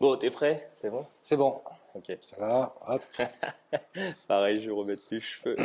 Bon, t'es prêt? C'est bon? C'est bon, Ok. ça va, hop. Pareil, je vais remettre les cheveux.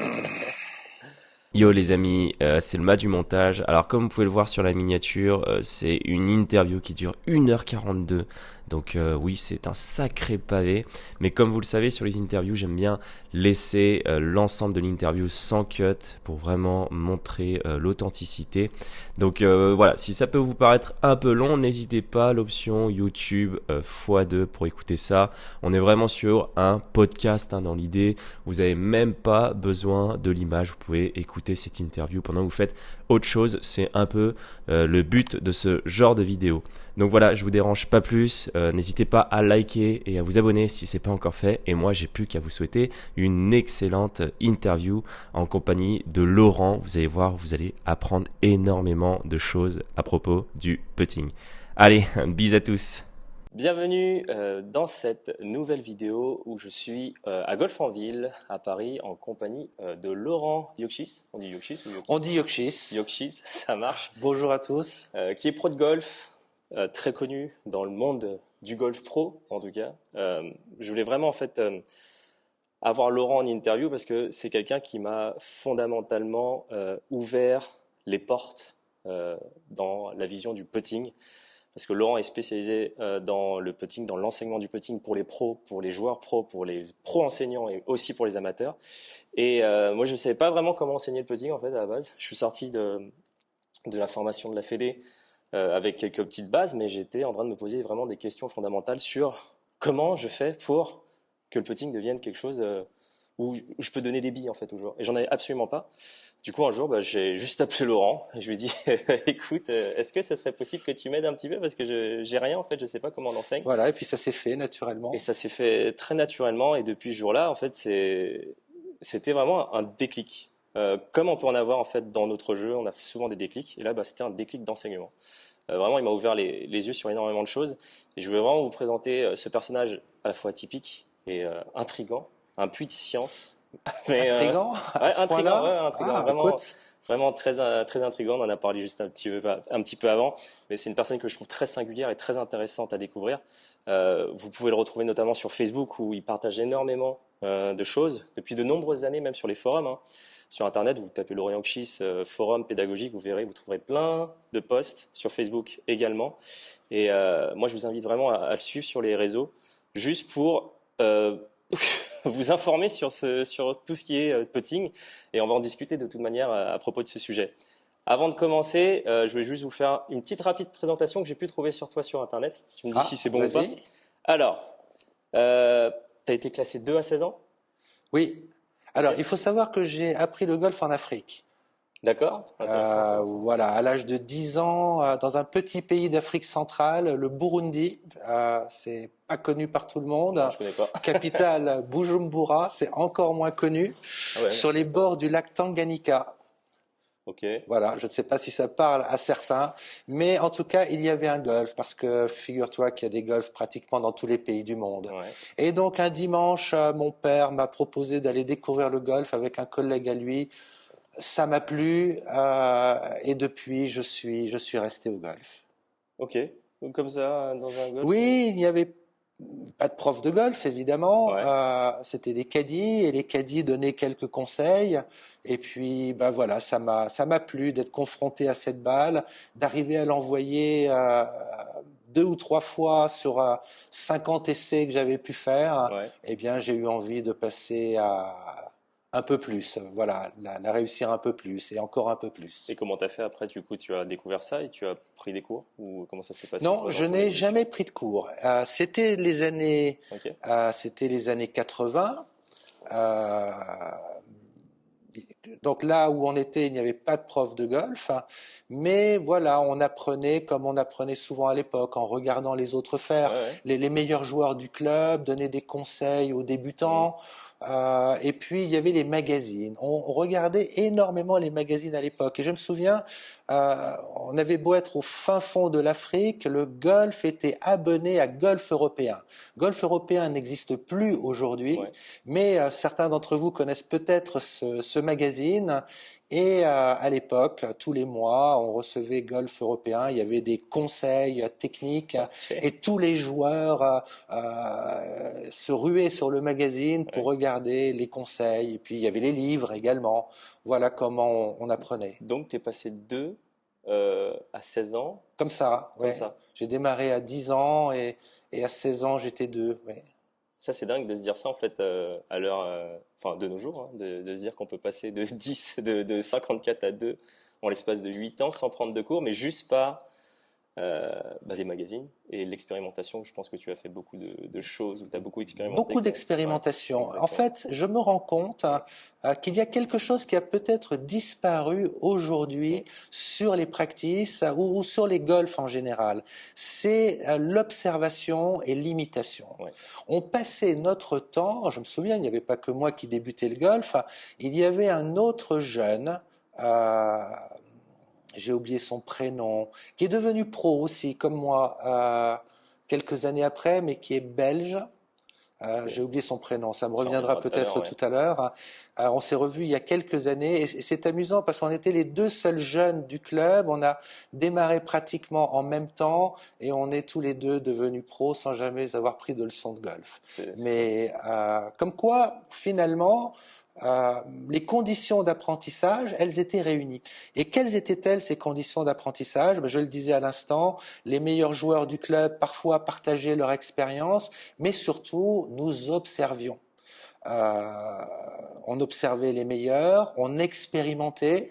Yo les amis, c'est le mât du montage. Alors comme vous pouvez le voir sur la miniature, c'est une interview qui dure 1h42. Donc oui, c'est un sacré pavé. Mais comme vous le savez, sur les interviews, j'aime bien laisser l'ensemble de l'interview sans cut pour vraiment montrer l'authenticité. Donc voilà, si ça peut vous paraître un peu long, n'hésitez pas, l'option YouTube x2 pour écouter ça. On est vraiment sur un podcast dans l'idée. Vous n'avez même pas besoin de l'image, vous pouvez écouter cette interview pendant que vous faites autre chose. C'est un peu le but de ce genre de vidéo. Donc voilà, je vous dérange pas plus. N'hésitez pas à liker et à vous abonner si c'est pas encore fait. Et moi, j'ai plus qu'à vous souhaiter une excellente interview en compagnie de Laurent. Vous allez voir, vous allez apprendre énormément de choses à propos du putting. Allez, bis à tous. Bienvenue dans cette nouvelle vidéo où je suis à Golf-en-Ville, à Paris, en compagnie de Laurent Yokchis. On dit Yokchis ou Yokchis? On dit Yokchis. Yokchis, ça marche. Bonjour à tous. Qui est pro de golf, très connu dans le monde du golf pro, en tout cas. Je voulais vraiment, en fait, avoir Laurent en interview parce que c'est quelqu'un qui m'a fondamentalement ouvert les portes dans la vision du putting. Parce que Laurent est spécialisé dans le putting, dans l'enseignement du putting pour les pros, pour les joueurs pros, pour les pros enseignants et aussi pour les amateurs. Et moi, je ne savais pas vraiment comment enseigner le putting en fait à la base. Je suis sorti de la formation de la Fédé avec quelques petites bases, mais j'étais en train de me poser vraiment des questions fondamentales sur comment je fais pour que le putting devienne quelque chose où je peux donner des billes en fait aux joueurs. Et j'en avais absolument pas. Du coup, un jour, j'ai juste appelé Laurent et je lui ai dit écoute, est-ce que ça serait possible que tu m'aides un petit peu parce que j'ai rien en fait, je sais pas comment on enseigne. Voilà, et puis ça s'est fait naturellement. Et ça s'est fait très naturellement et depuis ce jour-là, en fait, c'était vraiment un déclic. Comme on peut en avoir en fait dans notre jeu, on a souvent des déclics et là, c'était un déclic d'enseignement. Vraiment, il m'a ouvert les yeux sur énormément de choses et je voulais vraiment vous présenter ce personnage à la fois atypique et intriguant, un puits de science. Mais, intriguant à ce point-là. Ouais, intriguant, vraiment très intriguant. On en a parlé juste un petit peu avant, mais c'est une personne que je trouve très singulière et très intéressante à découvrir. Vous pouvez le retrouver notamment sur Facebook où il partage énormément de choses depuis de nombreuses années, même sur les forums. Sur Internet, vous tapez Laurent Yokchis, forum pédagogique, vous verrez, vous trouverez plein de posts sur Facebook également. Et moi, je vous invite vraiment à le suivre sur les réseaux, juste pour vous informer sur tout ce qui est putting. Et on va en discuter de toute manière à propos de ce sujet. Avant de commencer, je vais juste vous faire une petite rapide présentation que j'ai pu trouver sur toi sur Internet. Tu me dis si c'est bon ou pas. Alors, tu as été classé 2 à 16 ans? Oui. Alors, il faut savoir que j'ai appris le golf en Afrique. D'accord. Voilà, à l'âge de 10 ans, dans un petit pays d'Afrique centrale, le Burundi. C'est pas connu par tout le monde. Non, je connais pas. Capitale Bujumbura, c'est encore moins connu. Ah ouais, sur les bords du lac Tanganyika. Ok. Voilà, je ne sais pas si ça parle à certains, mais en tout cas, il y avait un golf, parce que figure-toi qu'il y a des golfs pratiquement dans tous les pays du monde. Ouais. Et donc, un dimanche, mon père m'a proposé d'aller découvrir le golf avec un collègue à lui. Ça m'a plu, et depuis, je suis resté au golf. Ok, comme ça, dans un golf? Oui, il n'y avait pas de prof de golf, évidemment. Ouais. C'était des caddies, et les caddies donnaient quelques conseils. Et puis, voilà, ça m'a plu d'être confronté à cette balle, d'arriver à l'envoyer 2 ou 3 fois sur 50 essais que j'avais pu faire. Ouais. Eh bien, j'ai eu envie de passer à un peu plus, voilà, la réussir un peu plus et encore un peu plus. Et comment tu as fait après? Du coup, tu as découvert ça et tu as pris des cours ou comment ça s'est passé? Non, je n'ai jamais pris de cours. C'était les années, okay. C'était les années 80. Donc là où on était, il n'y avait pas de prof de golf, mais voilà, on apprenait comme on apprenait souvent à l'époque, en regardant les autres faire, les meilleurs joueurs du club, donner des conseils aux débutants. Et puis il y avait les magazines. On regardait énormément les magazines à l'époque. Et je me souviens, on avait beau être au fin fond de l'Afrique, le golf était abonné à Golf Européen. Golf Européen n'existe plus aujourd'hui, mais certains d'entre vous connaissent peut-être ce magazine magazine. Et à l'époque, tous les mois, on recevait Golf Européen, il y avait des conseils techniques et tous les joueurs se ruaient sur le magazine pour regarder les conseils. Et puis il y avait les livres également. Voilà comment on apprenait. Donc tu es passé de à 16 ans. Comme ça, comme ça. J'ai démarré à 10 ans et à 16 ans, j'étais 2. Ouais. Ça, c'est dingue de se dire ça, en fait, à l'heure, enfin, de nos jours, hein, de se dire qu'on peut passer de 10, de 54 à 2 en l'espace de 8 ans sans prendre de cours, mais juste par des magazines et l'expérimentation. Je pense que tu as fait beaucoup de choses, où tu as beaucoup expérimenté. Beaucoup d'expérimentation. En fait, je me rends compte qu'il y a quelque chose qui a peut-être disparu aujourd'hui sur les practices ou sur les golfs en général. C'est l'observation et l'imitation. Ouais. On passait notre temps, je me souviens, il n'y avait pas que moi qui débutais le golf, il y avait un autre jeune, j'ai oublié son prénom, qui est devenu pro aussi, comme moi, quelques années après, mais qui est belge. J'ai oublié son prénom, ça me reviendra peut-être tout à l'heure. On s'est revus il y a quelques années et c'est amusant parce qu'on était les 2 seuls jeunes du club. On a démarré pratiquement en même temps et on est tous les 2 devenus pros sans jamais avoir pris de leçons de golf. Mais comme quoi, finalement, les conditions d'apprentissage, elles étaient réunies. Et quelles étaient-elles, ces conditions d'apprentissage? Je le disais à l'instant, les meilleurs joueurs du club parfois partageaient leur expérience, mais surtout, nous observions. On observait les meilleurs, on expérimentait,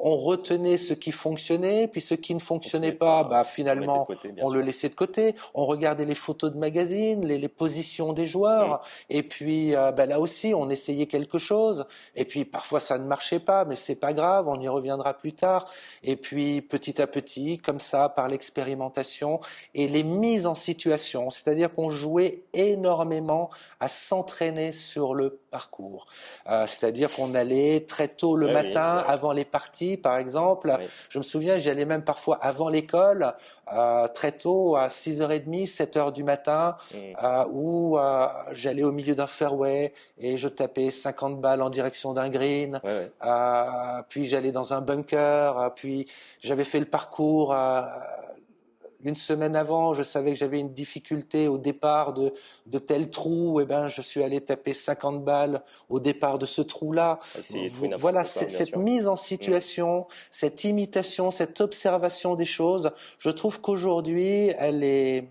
on retenait ce qui fonctionnait, puis ce qui ne fonctionnait pas, finalement, on le laissait de côté. On regardait les photos de magazines, les positions des joueurs, et puis là aussi, on essayait quelque chose. Et puis parfois, ça ne marchait pas, mais c'est pas grave, on y reviendra plus tard. Et puis petit à petit, comme ça, par l'expérimentation et les mises en situation, c'est-à-dire qu'on jouait énormément à s'entraîner sur le parcours. C'est-à-dire qu'on allait très tôt le matin, avant les parties, par exemple. Je me souviens, j'y allais même parfois avant l'école, très tôt, à 6h30, 7h du matin, où j'allais au milieu d'un fairway et je tapais 50 balles en direction d'un green. Puis j'allais dans un bunker, puis j'avais fait le parcours une semaine avant, je savais que j'avais une difficulté au départ de tel trou, et je suis allé taper 50 balles au départ de ce trou-là. Voilà, cette mise en situation, cette imitation, cette observation des choses, je trouve qu'aujourd'hui, elle est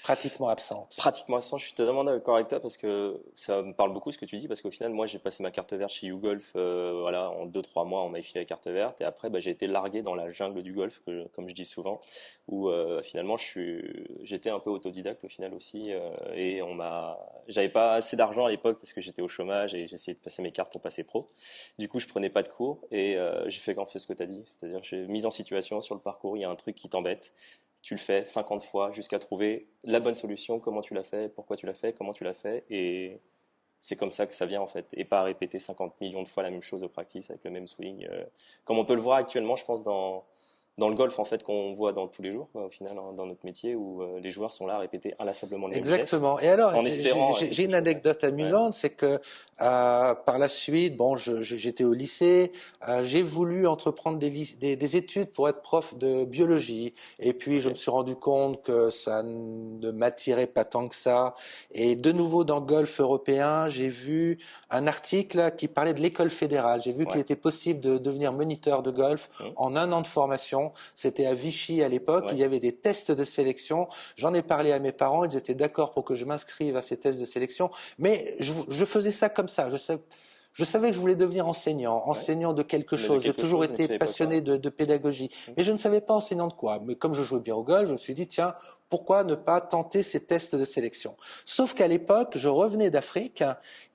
pratiquement absente. Pratiquement absente, je suis totalement d'accord avec toi parce que ça me parle beaucoup ce que tu dis parce qu'au final, moi j'ai passé ma carte verte chez YouGolf, en 2-3 mois on m'a filé la carte verte et après j'ai été largué dans la jungle du golf, comme je dis souvent, où finalement j'étais un peu autodidacte au final aussi et j'avais pas assez d'argent à l'époque parce que j'étais au chômage et j'essayais de passer mes cartes pour passer pro. Du coup je prenais pas de cours et j'ai fait ce que tu as dit, c'est-à-dire j'ai mise en situation sur le parcours, il y a un truc qui t'embête. Tu le fais 50 fois jusqu'à trouver la bonne solution, comment tu l'as fait, pourquoi tu l'as fait, comment tu l'as fait, et c'est comme ça que ça vient en fait, et pas répéter 50 millions de fois la même chose au practice avec le même swing, comme on peut le voir actuellement, je pense dans le golf en fait qu'on voit dans tous les jours au final dans notre métier où les joueurs sont là à répéter inlassablement les mêmes gestes. Exactement. Et alors j'ai une anecdote amusante, c'est que par la suite, j'étais au lycée, j'ai voulu entreprendre des études pour être prof de biologie et puis je me suis rendu compte que ça ne m'attirait pas tant que ça et de nouveau dans Golf Européen, j'ai vu un article qui parlait de l'école fédérale. J'ai vu qu'il était possible de devenir moniteur de golf en 1 an de formation. C'était à Vichy à l'époque. Il y avait des tests de sélection. J'en ai parlé à mes parents. Ils étaient d'accord pour que je m'inscrive à ces tests de sélection. Mais je faisais ça comme ça. Je savais que je voulais devenir enseignant de quelque chose. J'ai toujours été passionné de pédagogie. Mais je ne savais pas enseignant de quoi. Mais comme je jouais bien au golf, je me suis dit, tiens, pourquoi ne pas tenter ces tests de sélection? Sauf qu'à l'époque, je revenais d'Afrique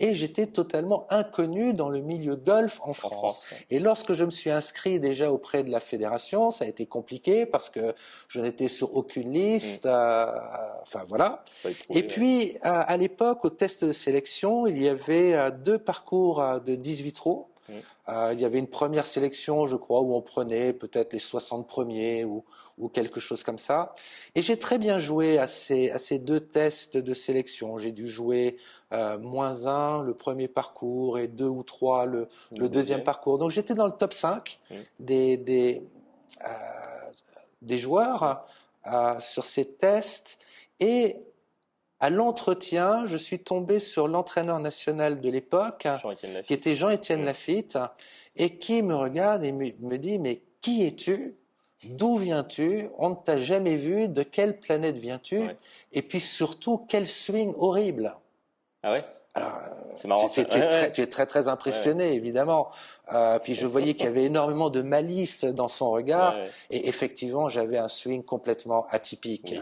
et j'étais totalement inconnu dans le milieu golf en France. Et lorsque je me suis inscrit déjà auprès de la fédération, ça a été compliqué parce que je n'étais sur aucune liste. Enfin voilà. Et puis, à l'époque, au test de sélection, il y avait 2 parcours de 18 trous. Il y avait une première sélection, je crois, où on prenait peut-être les 60 premiers ou quelque chose comme ça. Et j'ai très bien joué à ces 2 tests de sélection. J'ai dû jouer -1 le premier parcours et 2 ou 3 le deuxième parcours. Donc j'étais dans le top 5 des joueurs sur ces tests. Et à l'entretien, je suis tombé sur l'entraîneur national de l'époque, qui était Jean-Étienne Lafitte, et qui me regarde et me dit « Mais qui es-tu ? D'où viens-tu ? On ne t'a jamais vu. De quelle planète viens-tu ? Et puis surtout, quel swing horrible !» Ah ouais ? Alors, c'est marrant. Tu es très très impressionné, évidemment. Puis je voyais qu'il y avait énormément de malice dans son regard, et effectivement, j'avais un swing complètement atypique.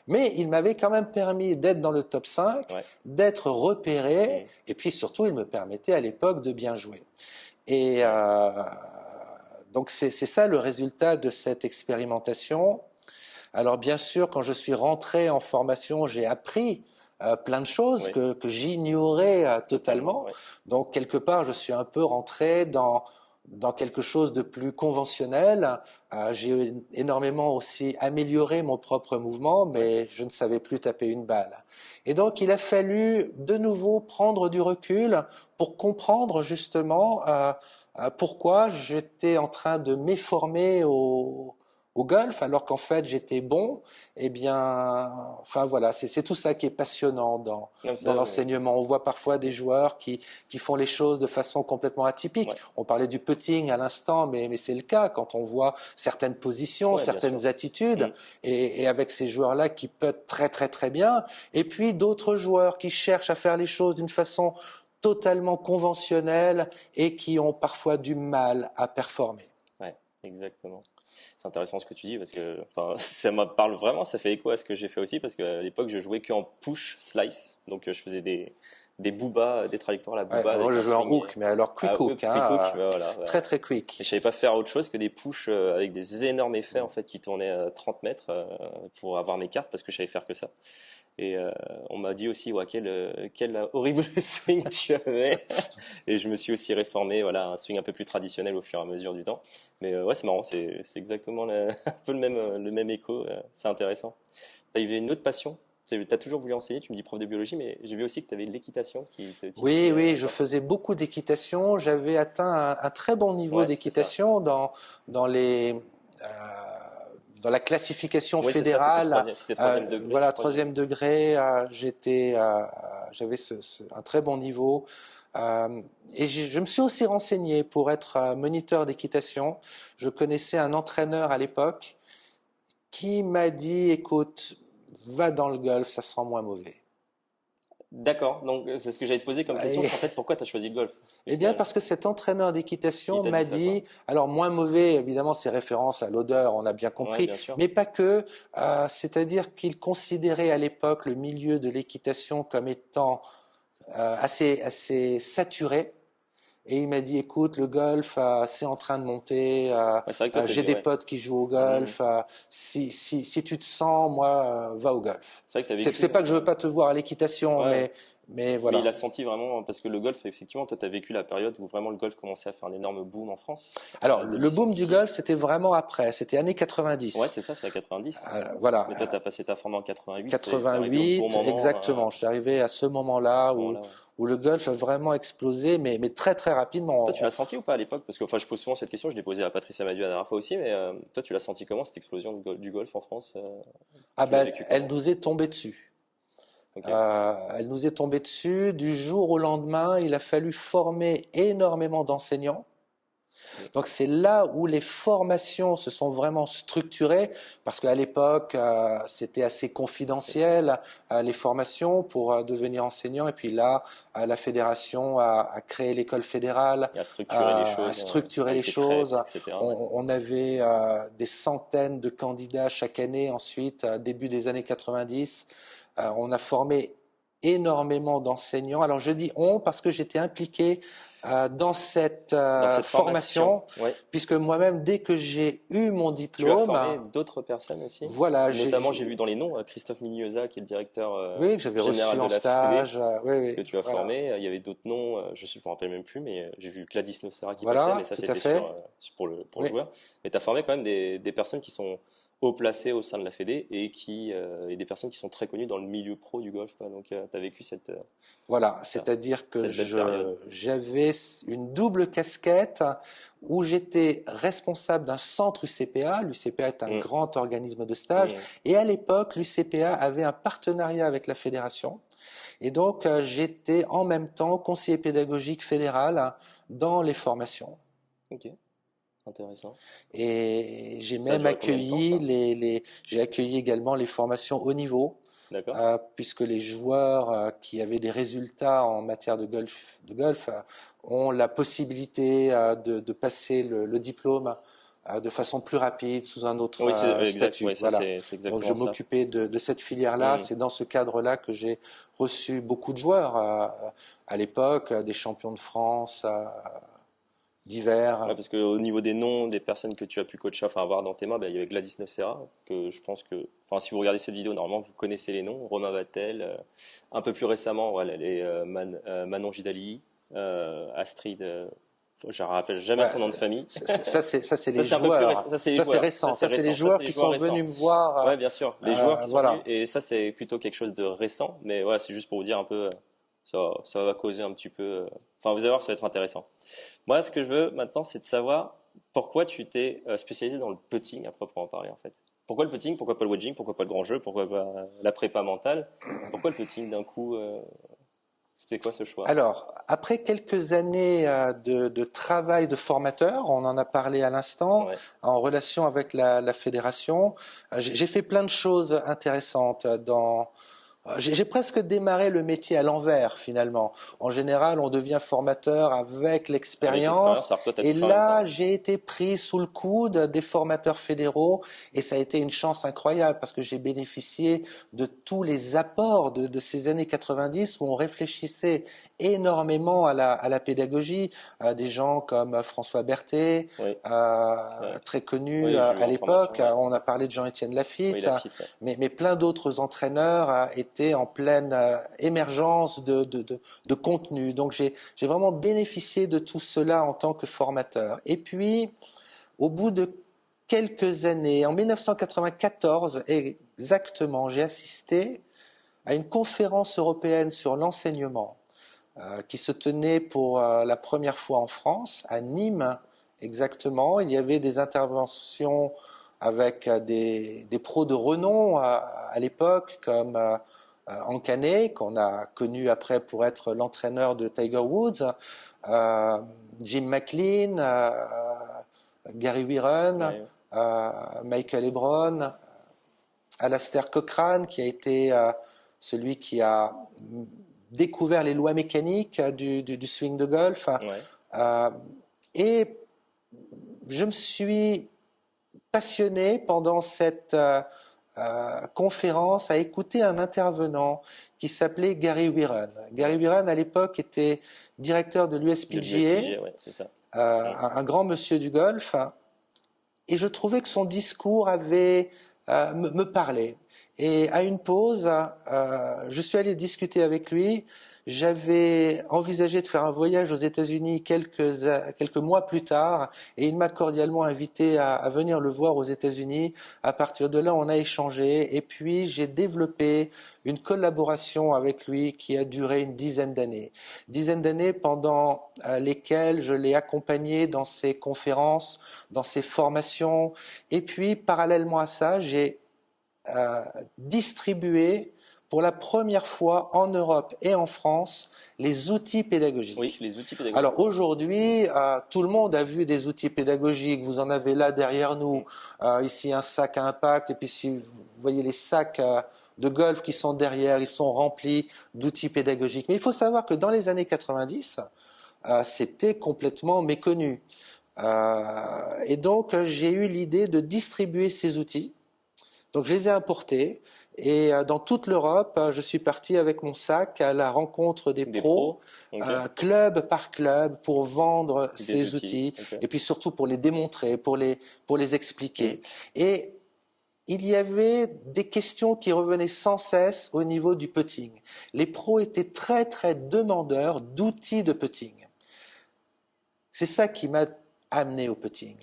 Mais il m'avait quand même permis d'être dans le top 5, d'être repéré, et puis surtout, il me permettait à l'époque de bien jouer. Et donc c'est ça le résultat de cette expérimentation. Alors bien sûr, quand je suis rentré en formation, j'ai appris plein de choses que j'ignorais totalement. Donc, quelque part, je suis un peu rentré dans quelque chose de plus conventionnel. J'ai énormément aussi amélioré mon propre mouvement, mais je ne savais plus taper une balle. Et donc, il a fallu de nouveau prendre du recul pour comprendre justement pourquoi j'étais en train de m'éformer au golf, alors qu'en fait j'étais bon. Eh bien, enfin voilà, c'est tout ça qui est passionnant dans l'enseignement. On voit parfois des joueurs qui font les choses de façon complètement atypique. On parlait du putting à l'instant, mais c'est le cas quand on voit certaines positions, certaines attitudes, et avec ces joueurs-là qui puttent très très très bien, et puis d'autres joueurs qui cherchent à faire les choses d'une façon totalement conventionnelle et qui ont parfois du mal à performer. Ouais, exactement. C'est intéressant ce que tu dis parce que ça me parle vraiment, ça fait écho à ce que j'ai fait aussi parce qu'à l'époque je jouais qu'en push slice, donc je faisais des boobas, des trajectoires à la booba. Moi je jouais en hook, mais alors quick hook, très très quick. Et je savais pas faire autre chose que des push avec des énormes effets en fait qui tournaient 30 mètres pour avoir mes cartes parce que je savais faire que ça. Et on m'a dit aussi quel horrible swing tu avais. Et je me suis aussi réformé, un swing un peu plus traditionnel au fur et à mesure du temps. Mais c'est marrant, c'est exactement un peu le même écho. C'est intéressant. Tu avais une autre passion. Tu as toujours voulu enseigner, tu me dis prof de biologie, mais j'ai vu aussi que tu avais de l'équitation qui te titillait. Oui, je faisais beaucoup d'équitation. J'avais atteint un très bon niveau d'équitation dans la classification fédérale. C'était troisième degré. Voilà, troisième degré. J'avais un très bon niveau. Et je me suis aussi renseigné pour être moniteur d'équitation. Je connaissais un entraîneur à l'époque qui m'a dit, écoute, va dans le golf, ça sera moins mauvais. D'accord, donc c'est ce que j'allais te poser comme question, c'est en fait pourquoi tu as choisi le golf? Eh bien parce que cet entraîneur d'équitation m'a dit, alors moins mauvais, évidemment c'est référence à l'odeur, on a bien compris, mais pas que, c'est-à-dire qu'il considérait à l'époque le milieu de l'équitation comme étant assez saturé. Et il m'a dit, écoute, le golf, c'est en train de monter. J'ai des potes qui jouent au golf. Si tu te sens, moi, va au golf. C'est pas que je veux pas te voir à l'équitation, mais voilà. Mais il a senti vraiment, parce que le golf, effectivement, toi, tu as vécu la période où vraiment le golf commençait à faire un énorme boom en France. Alors, le boom du golf, c'était vraiment après. C'était années 90. Ouais, c'est ça, c'est à 90. Voilà. Mais toi, tu as passé ta forme en 88. 88, exactement. Je suis arrivé à ce moment-là où le golf a vraiment explosé, mais très très rapidement. Toi, tu l'as senti ou pas à l'époque? Parce que je pose souvent cette question, je l'ai posée à Patricia Madieu la dernière fois aussi, mais toi, tu l'as senti comment cette explosion du golf en France? Elle nous est tombée dessus. Elle nous est tombée dessus. Du jour au lendemain, il a fallu former énormément d'enseignants. Donc c'est là où les formations se sont vraiment structurées, parce qu'à l'époque c'était assez confidentiel les formations pour devenir enseignant, et puis là la fédération a créé l'école fédérale, à structurer les choses, etc. On avait des centaines de candidats chaque année. Ensuite, début des années 90, on a formé énormément d'enseignants. Alors je dis on parce que j'étais impliqué dans cette formation, ouais. puisque moi-même, dès que j'ai eu mon diplôme... Tu as formé d'autres personnes aussi. Voilà. Notamment, j'ai vu dans les noms, Christophe Mignosa, qui est le directeur oui, que j'avais reçu en stage, que tu as formé. Il y avait d'autres noms, je ne me rappelle même plus, mais j'ai vu Gladys Nocera qui passait, mais ça c'était pour le joueur. Mais tu as formé quand même des personnes qui sont haut placées au sein de la Fédé et des personnes qui sont très connues dans le milieu pro du golf. Donc tu as vécu cette... Voilà, c'est-à-dire que j'avais une double casquette où j'étais responsable d'un centre UCPA. L'UCPA est un grand organisme de stage. Et à l'époque, l'UCPA avait un partenariat avec la fédération. Et donc, j'étais en même temps conseiller pédagogique fédéral dans les formations. Ok. Intéressant. Et j'ai même accueilli j'ai accueilli également les formations haut niveau. Puisque les joueurs qui avaient des résultats en matière de golf ont la possibilité de passer le diplôme de façon plus rapide sous un autre statut. Oui, voilà. C'est exactement donc je m'occupais de cette filière-là. C'est dans ce cadre-là que j'ai reçu beaucoup de joueurs à l'époque, des champions de France divers. Ouais, parce qu'au niveau des noms des personnes que tu as pu coacher, avoir dans tes mains, il y avait Gladys Nocera, que je pense que, si vous regardez cette vidéo, normalement vous connaissez les noms. Romain Vattel, un peu plus récemment, voilà, les Manon Gidali, Astrid. Je ne me rappelle jamais son nom de famille. Ça c'est les joueurs. Ça c'est récent. Ça c'est les joueurs qui sont venus me voir. Oui, bien sûr. Les joueurs qui sont venus. Et ça c'est plutôt quelque chose de récent. Mais voilà, c'est juste pour vous dire un peu. Ça va causer un petit peu. Vous allez voir, ça va être intéressant. Moi, ce que je veux maintenant, c'est de savoir pourquoi tu t'es spécialisé dans le putting à proprement parler, en fait. Pourquoi le putting? Pourquoi pas le wedging? Pourquoi pas le grand jeu? Pourquoi pas la prépa mentale? Pourquoi le putting d'un coup? C'était quoi ce choix? Alors, après quelques années de travail de formateur, on en a parlé à l'instant, en relation avec la fédération, j'ai fait plein de choses intéressantes J'ai presque démarré le métier à l'envers finalement. En général, on devient formateur avec l'expérience. Et là, j'ai été pris sous le coude des formateurs fédéraux et ça a été une chance incroyable parce que j'ai bénéficié de tous les apports de ces années 90 où on réfléchissait énormément à la pédagogie. Des gens comme François Berthet, très connu à l'époque. On a parlé de Jean-Étienne Lafitte, mais plein d'autres entraîneurs étaient en pleine émergence de contenu. Donc j'ai vraiment bénéficié de tout cela en tant que formateur. Et puis, au bout de quelques années, en 1994 exactement, j'ai assisté à une conférence européenne sur l'enseignement qui se tenait pour la première fois en France, à Nîmes exactement. Il y avait des interventions avec des pros de renom à l'époque, comme Ankane, qu'on a connu après pour être l'entraîneur de Tiger Woods, Jim McLean, Gary Wiren, Michael Ebron, Alastair Cochrane, qui a été celui qui a découvert les lois mécaniques du swing de golf. Et je me suis passionné pendant cette conférence à écouter un intervenant qui s'appelait Gary Wiren. Gary Wiren, à l'époque, était directeur de l'USPGA, un grand monsieur du golf, et je trouvais que son discours me parlait. Et à une pause, je suis allé discuter avec lui. J'avais envisagé de faire un voyage aux États-Unis quelques mois plus tard, et il m'a cordialement invité à venir le voir aux États-Unis. À partir de là, on a échangé, et puis j'ai développé une collaboration avec lui qui a duré une dizaine d'années pendant lesquelles je l'ai accompagné dans ses conférences, dans ses formations, et puis parallèlement à ça, j'ai distribué pour la première fois en Europe et en France les outils pédagogiques. Oui, les outils pédagogiques. Alors aujourd'hui, tout le monde a vu des outils pédagogiques. Vous en avez là derrière nous. Ici, un sac à impact. Et puis si vous voyez les sacs de golf qui sont derrière, ils sont remplis d'outils pédagogiques. Mais il faut savoir que dans les années 90, c'était complètement méconnu. Et donc, j'ai eu l'idée de distribuer ces outils Donc je les ai importés et dans toute l'Europe, je suis parti avec mon sac à la rencontre des pros, okay. Club par club, pour vendre ces outils okay. et puis surtout pour les démontrer, pour les expliquer. Et il y avait des questions qui revenaient sans cesse au niveau du putting. Les pros étaient très très demandeurs d'outils de putting. C'est ça qui m'a amené au putting.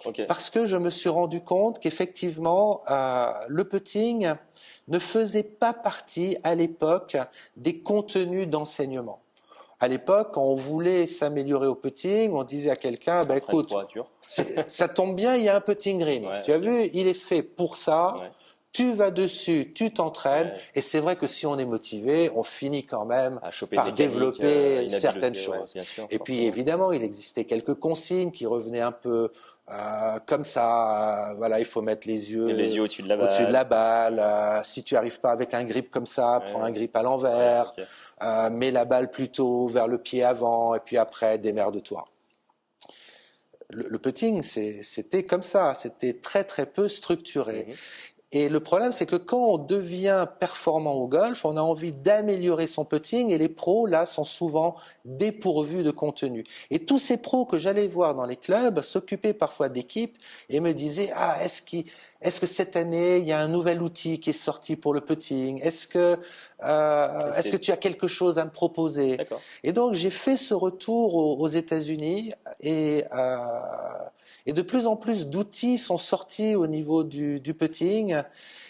Okay. Parce que je me suis rendu compte qu'effectivement, le putting ne faisait pas partie à l'époque des contenus d'enseignement. À l'époque, quand on voulait s'améliorer au putting, on disait à quelqu'un, bah, écoute, ça tombe bien, il y a un putting green. Ouais, tu as vu, il est fait pour ça. Ouais. Tu vas dessus, tu t'entraînes, et c'est vrai que si on est motivé, on finit quand même par développer certaines choses. Ouais, sûr, et puis évidemment, il existait quelques consignes qui revenaient un peu comme ça. Voilà, il faut mettre les yeux au-dessus de la balle. Si tu arrives pas avec un grip comme ça, prends un grip à l'envers. Mets la balle plutôt vers le pied avant, et puis après, démerde-toi. Le putting, c'était comme ça, c'était très très peu structuré. Et le problème, c'est que quand on devient performant au golf, on a envie d'améliorer son putting et les pros, là, sont souvent dépourvus de contenu. Et tous ces pros que j'allais voir dans les clubs s'occupaient parfois d'équipes et me disaient « Ah, est-ce que cette année, il y a un nouvel outil qui est sorti pour le putting ? Est-ce que tu as quelque chose à me proposer ?» Et donc, j'ai fait ce retour aux États-Unis et de plus en plus d'outils sont sortis au niveau du putting.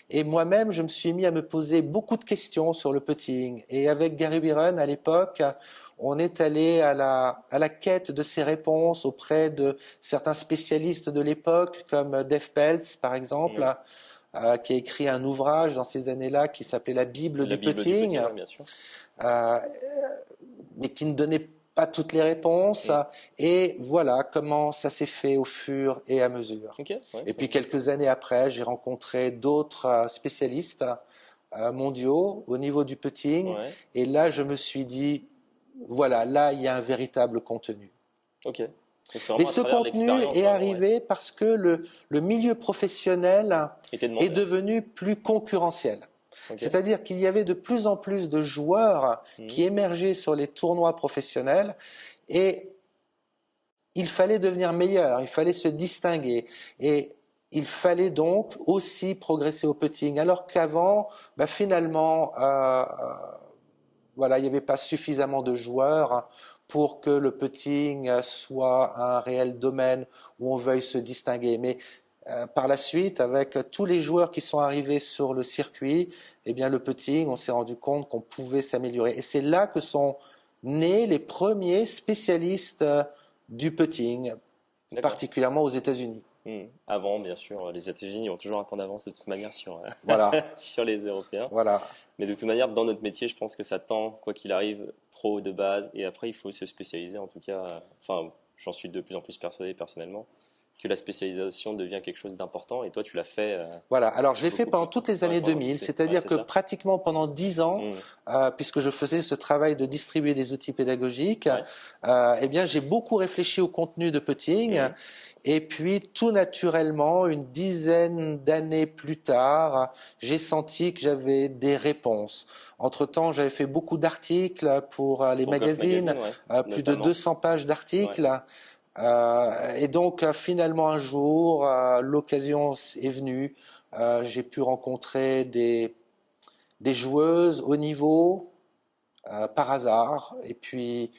Et moi-même, je me suis mis à me poser beaucoup de questions sur le putting. Et avec Gary Biron, à l'époque, on est allé à la quête de ces réponses auprès de certains spécialistes de l'époque, comme Dave Peltz, par exemple, qui a écrit un ouvrage dans ces années-là qui s'appelait La Bible du putting, bien sûr. Mais qui ne donnait pas toutes les réponses, et voilà comment ça s'est fait au fur et à mesure. Et puis quelques années après, j'ai rencontré d'autres spécialistes mondiaux au niveau du putting, et là je me suis dit, voilà, là il y a un véritable contenu. Mais ce contenu est arrivé parce que le milieu professionnel est devenu plus concurrentiel. C'est-à-dire qu'il y avait de plus en plus de joueurs qui émergeaient sur les tournois professionnels et il fallait devenir meilleur, il fallait se distinguer et il fallait donc aussi progresser au putting. Alors qu'avant, finalement, voilà, il n'y avait pas suffisamment de joueurs pour que le putting soit un réel domaine où on veuille se distinguer. Mais par la suite, avec tous les joueurs qui sont arrivés sur le circuit, eh bien, le putting, on s'est rendu compte qu'on pouvait s'améliorer. Et c'est là que sont nés les premiers spécialistes du putting, particulièrement aux États-Unis. Avant, bien sûr, les États-Unis ont toujours un temps d'avance de toute manière sur les Européens. Voilà. Mais de toute manière, dans notre métier, je pense que ça tend, quoi qu'il arrive, pro de base. Et après, il faut se spécialiser. En tout cas, j'en suis de plus en plus persuadé personnellement que la spécialisation devient quelque chose d'important, et toi tu l'as fait. Voilà, alors je l'ai fait pendant toutes les années 2000, c'est-à-dire que pratiquement pendant 10 ans, puisque je faisais ce travail de distribuer des outils pédagogiques, eh bien j'ai beaucoup réfléchi au contenu de putting, et puis tout naturellement, une dizaine d'années plus tard, j'ai senti que j'avais des réponses. Entre-temps, j'avais fait beaucoup d'articles pour les magazines, plus de 200 pages d'articles. Et donc finalement un jour, l'occasion est venue, j'ai pu rencontrer des joueuses haut niveau par hasard, et puis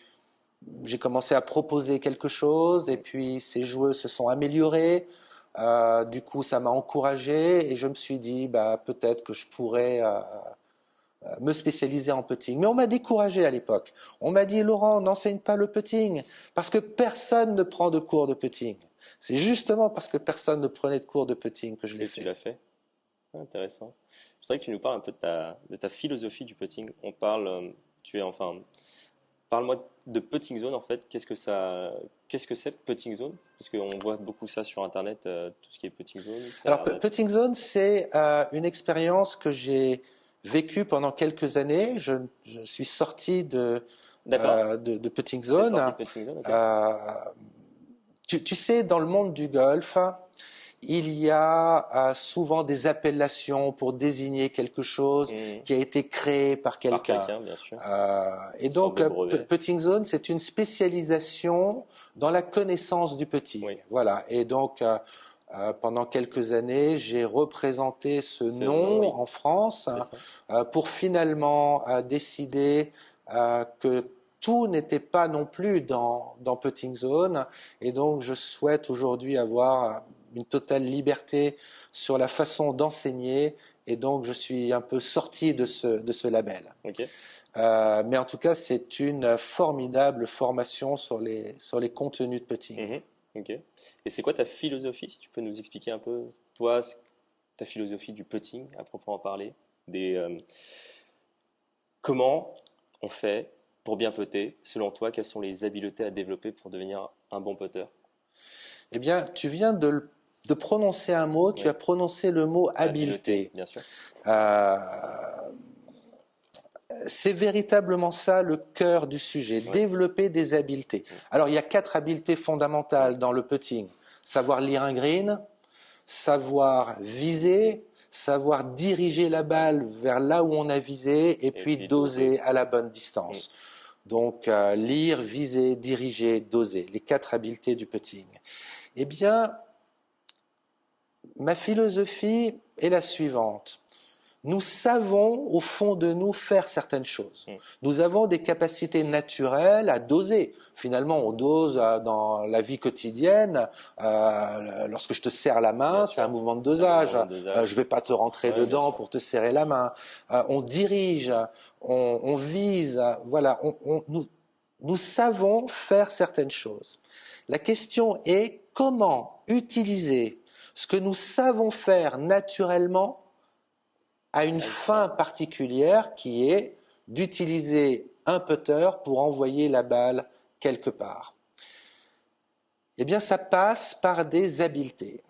j'ai commencé à proposer quelque chose, et puis ces joueuses se sont améliorées, du coup ça m'a encouragé, et je me suis dit peut-être que je pourrais me spécialiser en putting. Mais on m'a découragé à l'époque. On m'a dit, Laurent, n'enseigne pas le putting, parce que personne ne prend de cours de putting. C'est justement parce que personne ne prenait de cours de putting que je l'ai fait. Tu l'as fait. Intéressant. Je voudrais que tu nous parles un peu de ta philosophie du putting. On parle, parle-moi de putting zone en fait. Qu'est-ce que c'est putting zone? Parce qu'on voit beaucoup ça sur Internet, tout ce qui est putting zone. Alors, putting zone, c'est une expérience que j'ai vécu pendant quelques années. Je suis sorti de putting zone. Tu sais, dans le monde du golf, il y a souvent des appellations pour désigner quelque chose qui a été créé par quelqu'un. Bien sûr. Et donc, Putting Zone, c'est une spécialisation dans la connaissance du putting. Oui. Voilà. Et donc, pendant quelques années, j'ai représenté ce nom en France pour finalement décider que tout n'était pas non plus dans Putting Zone. Et donc, je souhaite aujourd'hui avoir une totale liberté sur la façon d'enseigner, et donc je suis un peu sorti de ce label. Okay. Mais en tout cas, c'est une formidable formation sur les contenus de putting. Ok. Et c'est quoi ta philosophie, si tu peux nous expliquer un peu, toi, ta philosophie du putting, à proprement parler, comment on fait pour bien putter? Selon toi, quelles sont les habiletés à développer pour devenir un bon putter? Eh bien, tu viens de prononcer un mot, tu as prononcé le mot habileté. Bien sûr. C'est véritablement ça le cœur du sujet, développer des habiletés. Alors, il y a 4 habiletés fondamentales dans le putting. Savoir lire un green, savoir viser, savoir diriger la balle vers là où on a visé, et puis doser à la bonne distance. Donc, lire, viser, diriger, doser, les 4 habiletés du putting. Eh bien, ma philosophie est la suivante. Nous savons, au fond de nous, faire certaines choses. Nous avons des capacités naturelles à doser. Finalement, on dose dans la vie quotidienne. Lorsque je te serre la main, c'est un mouvement de dosage. Je ne vais pas te rentrer dedans pour te serrer la main. On dirige, on vise. Voilà, nous savons faire certaines choses. La question est comment utiliser ce que nous savons faire naturellement à une fin particulière, qui est d'utiliser un putter pour envoyer la balle quelque part. Eh bien, ça passe par des habiletés.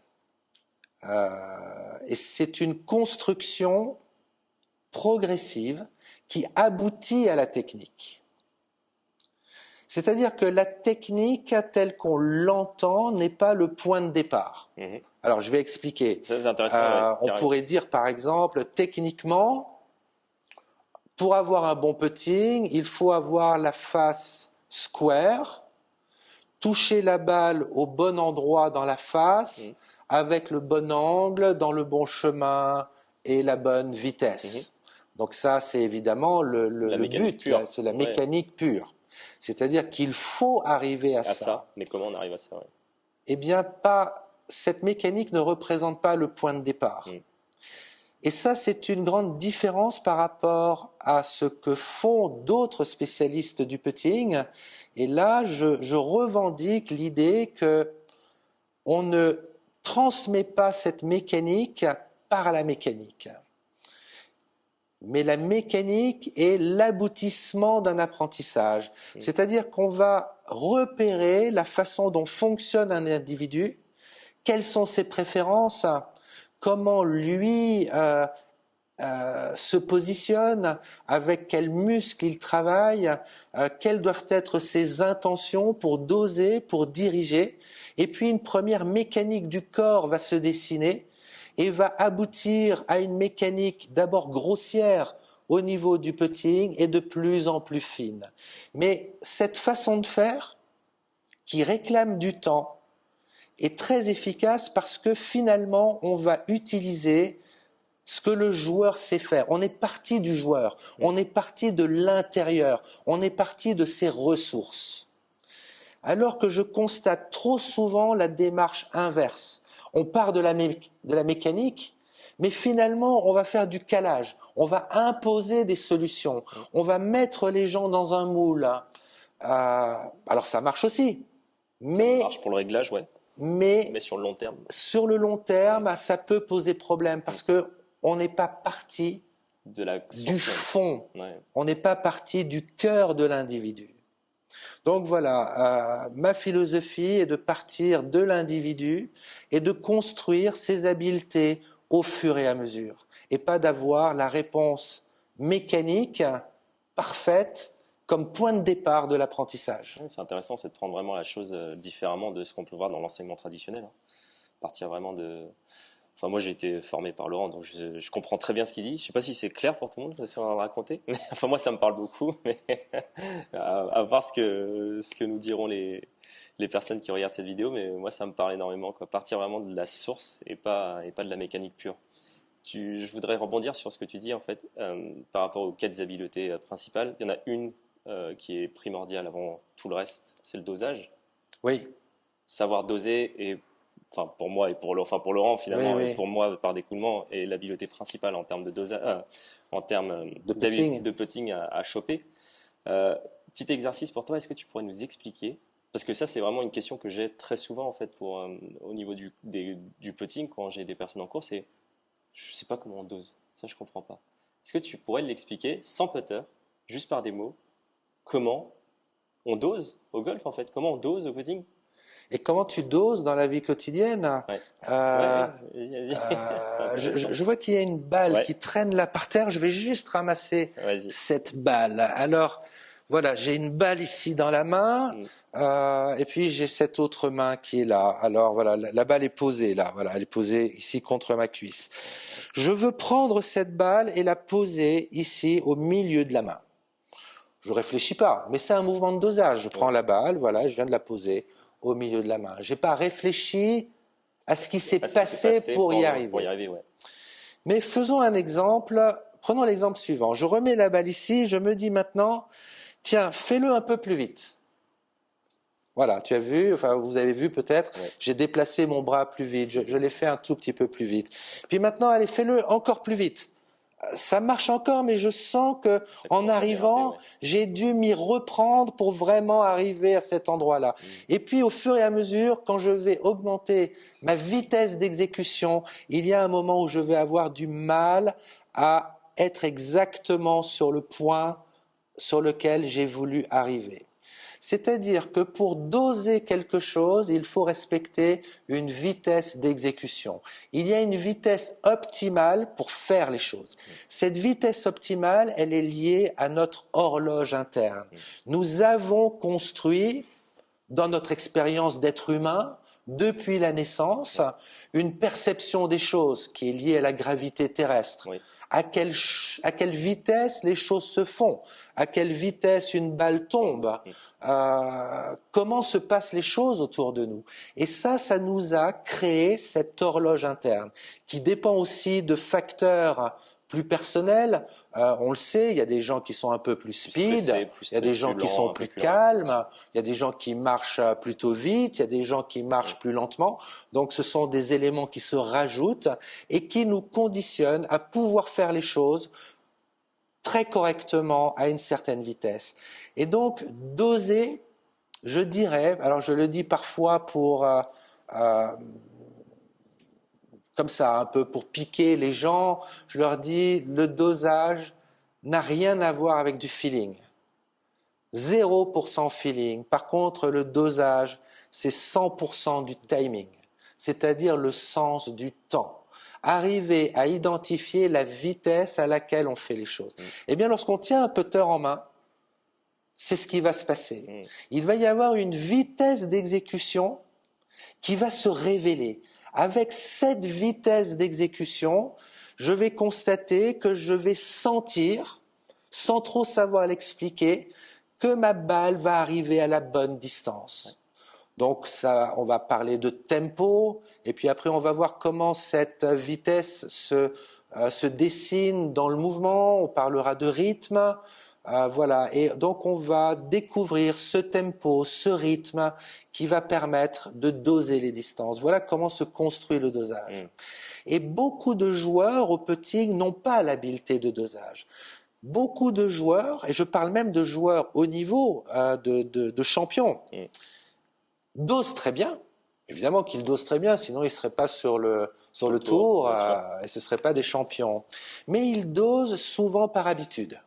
Et c'est une construction progressive qui aboutit à la technique. C'est-à-dire que la technique, telle qu'on l'entend, n'est pas le point de départ. Alors, je vais expliquer. Ça, c'est intéressant. On pourrait dire, par exemple, techniquement, pour avoir un bon putting, il faut avoir la face square, toucher la balle au bon endroit dans la face, avec le bon angle, dans le bon chemin et la bonne vitesse. Donc ça, c'est évidemment le but, là, c'est la mécanique pure. C'est-à-dire qu'il faut arriver à ça. Mais comment on arrive à ça? Eh bien, cette mécanique ne représente pas le point de départ. Et ça, c'est une grande différence par rapport à ce que font d'autres spécialistes du putting. Et là, je revendique l'idée qu'on ne transmet pas cette mécanique par la mécanique. Mais la mécanique est l'aboutissement d'un apprentissage. C'est-à-dire qu'on va repérer la façon dont fonctionne un individu, quelles sont ses préférences, comment lui se positionne, avec quels muscles il travaille, quelles doivent être ses intentions pour doser, pour diriger. Et puis une première mécanique du corps va se dessiner et va aboutir à une mécanique d'abord grossière au niveau du putting et de plus en plus fine. Mais cette façon de faire, qui réclame du temps, est très efficace parce que finalement, on va utiliser ce que le joueur sait faire. On est parti du joueur, on est parti de l'intérieur, on est parti de ses ressources. Alors que je constate trop souvent la démarche inverse. On part de la mécanique, mais finalement, on va faire du calage. On va imposer des solutions. On va mettre les gens dans un moule. Alors, ça marche aussi. Mais, ça marche pour le réglage, mais sur le long terme. Sur le long terme, ça peut poser problème parce qu'on n'est pas parti du fond. On n'est pas parti du cœur de l'individu. Donc voilà, ma philosophie est de partir de l'individu et de construire ses habiletés au fur et à mesure, et pas d'avoir la réponse mécanique parfaite comme point de départ de l'apprentissage. C'est intéressant, c'est de prendre vraiment la chose différemment de ce qu'on peut voir dans l'enseignement traditionnel. partir vraiment de... Enfin, moi, j'ai été formé par Laurent, donc je comprends très bien ce qu'il dit. Je sais pas si c'est clair pour tout le monde, ce qu'on a raconté. Mais, enfin, moi, ça me parle beaucoup. Mais à voir ce que nous diront les personnes qui regardent cette vidéo. Mais moi, ça me parle énormément, quoi. Partir vraiment de la source et pas de la mécanique pure. Je voudrais rebondir sur ce que tu dis, en fait, par rapport aux 4 habiletés principales. Il y en a une qui est primordiale avant tout le reste, c'est le dosage. Oui. Savoir doser et enfin pour moi et pour Laurent finalement, oui. Et pour moi par découlement est l'habileté principale en termes de dosage, en termes de putting à choper. Petit exercice pour toi, est-ce que tu pourrais nous expliquer, parce que ça c'est vraiment une question que j'ai très souvent en fait au niveau du putting quand j'ai des personnes en cours, c'est je sais pas comment on dose, ça je comprends pas. Est-ce que tu pourrais l'expliquer sans putter, juste par des mots, comment on dose au golf en fait, comment on dose au putting? Et comment tu doses dans la vie quotidienne? Ouais. Je vois qu'il y a une balle qui traîne là par terre. Je vais juste ramasser cette balle. Alors, voilà, j'ai une balle ici dans la main, et puis j'ai cette autre main qui est là. Alors voilà, la balle est posée là. Voilà, elle est posée ici contre ma cuisse. Je veux prendre cette balle et la poser ici au milieu de la main. Je réfléchis pas, mais c'est un mouvement de dosage. Je prends la balle, voilà, je viens de la poser au milieu de la main. J'ai pas réfléchi à ce qui s'est passé pour y arriver. Mais faisons un exemple. Prenons l'exemple suivant. Je remets la balle ici. Je me dis maintenant, tiens, fais-le un peu plus vite. Voilà, tu as vu, enfin vous avez vu peut-être, j'ai déplacé mon bras plus vite. Je l'ai fait un tout petit peu plus vite. Puis maintenant, allez, fais-le encore plus vite. Ça marche encore, mais je sens que en arrivant, j'ai dû m'y reprendre pour vraiment arriver à cet endroit-là. Et puis, au fur et à mesure, quand je vais augmenter ma vitesse d'exécution, il y a un moment où je vais avoir du mal à être exactement sur le point sur lequel j'ai voulu arriver. C'est-à-dire que pour doser quelque chose, il faut respecter une vitesse d'exécution. Il y a une vitesse optimale pour faire les choses. Cette vitesse optimale, elle est liée à notre horloge interne. Nous avons construit, dans notre expérience d'être humain, depuis la naissance, une perception des choses qui est liée à la gravité terrestre. À quelle vitesse les choses se font, à quelle vitesse une balle tombe, comment se passent les choses autour de nous. Et ça nous a créé cette horloge interne qui dépend aussi de facteurs plus personnels. On le sait, il y a des gens qui sont un peu plus speed, il y a des gens qui sont plus calmes, il y a des gens qui marchent plutôt vite, il y a des gens qui marchent plus lentement. Donc ce sont des éléments qui se rajoutent et qui nous conditionnent à pouvoir faire les choses très correctement à une certaine vitesse. Et donc doser, je dirais, alors je le dis parfois pour comme ça, un peu pour piquer les gens, je leur dis, le dosage n'a rien à voir avec du feeling. 0% feeling. Par contre, le dosage, c'est 100% du timing, c'est-à-dire le sens du temps. Arriver à identifier la vitesse à laquelle on fait les choses. Eh bien, lorsqu'on tient un putter en main, c'est ce qui va se passer. Il va y avoir une vitesse d'exécution qui va se révéler. Avec cette vitesse d'exécution, je vais constater que je vais sentir, sans trop savoir l'expliquer, que ma balle va arriver à la bonne distance. Donc ça, on va parler de tempo, et puis après on va voir comment cette vitesse se dessine dans le mouvement, on parlera de rythme. Voilà, et donc on va découvrir ce tempo, ce rythme qui va permettre de doser les distances. Voilà comment se construit le dosage. Et beaucoup de joueurs au putting n'ont pas l'habileté de dosage. Beaucoup de joueurs, et je parle même de joueurs haut niveau, de champions, dosent très bien. Évidemment qu'ils dosent très bien, sinon ils ne seraient pas sur le tour et ce ne seraient pas des champions. Mais ils dosent souvent par habitude.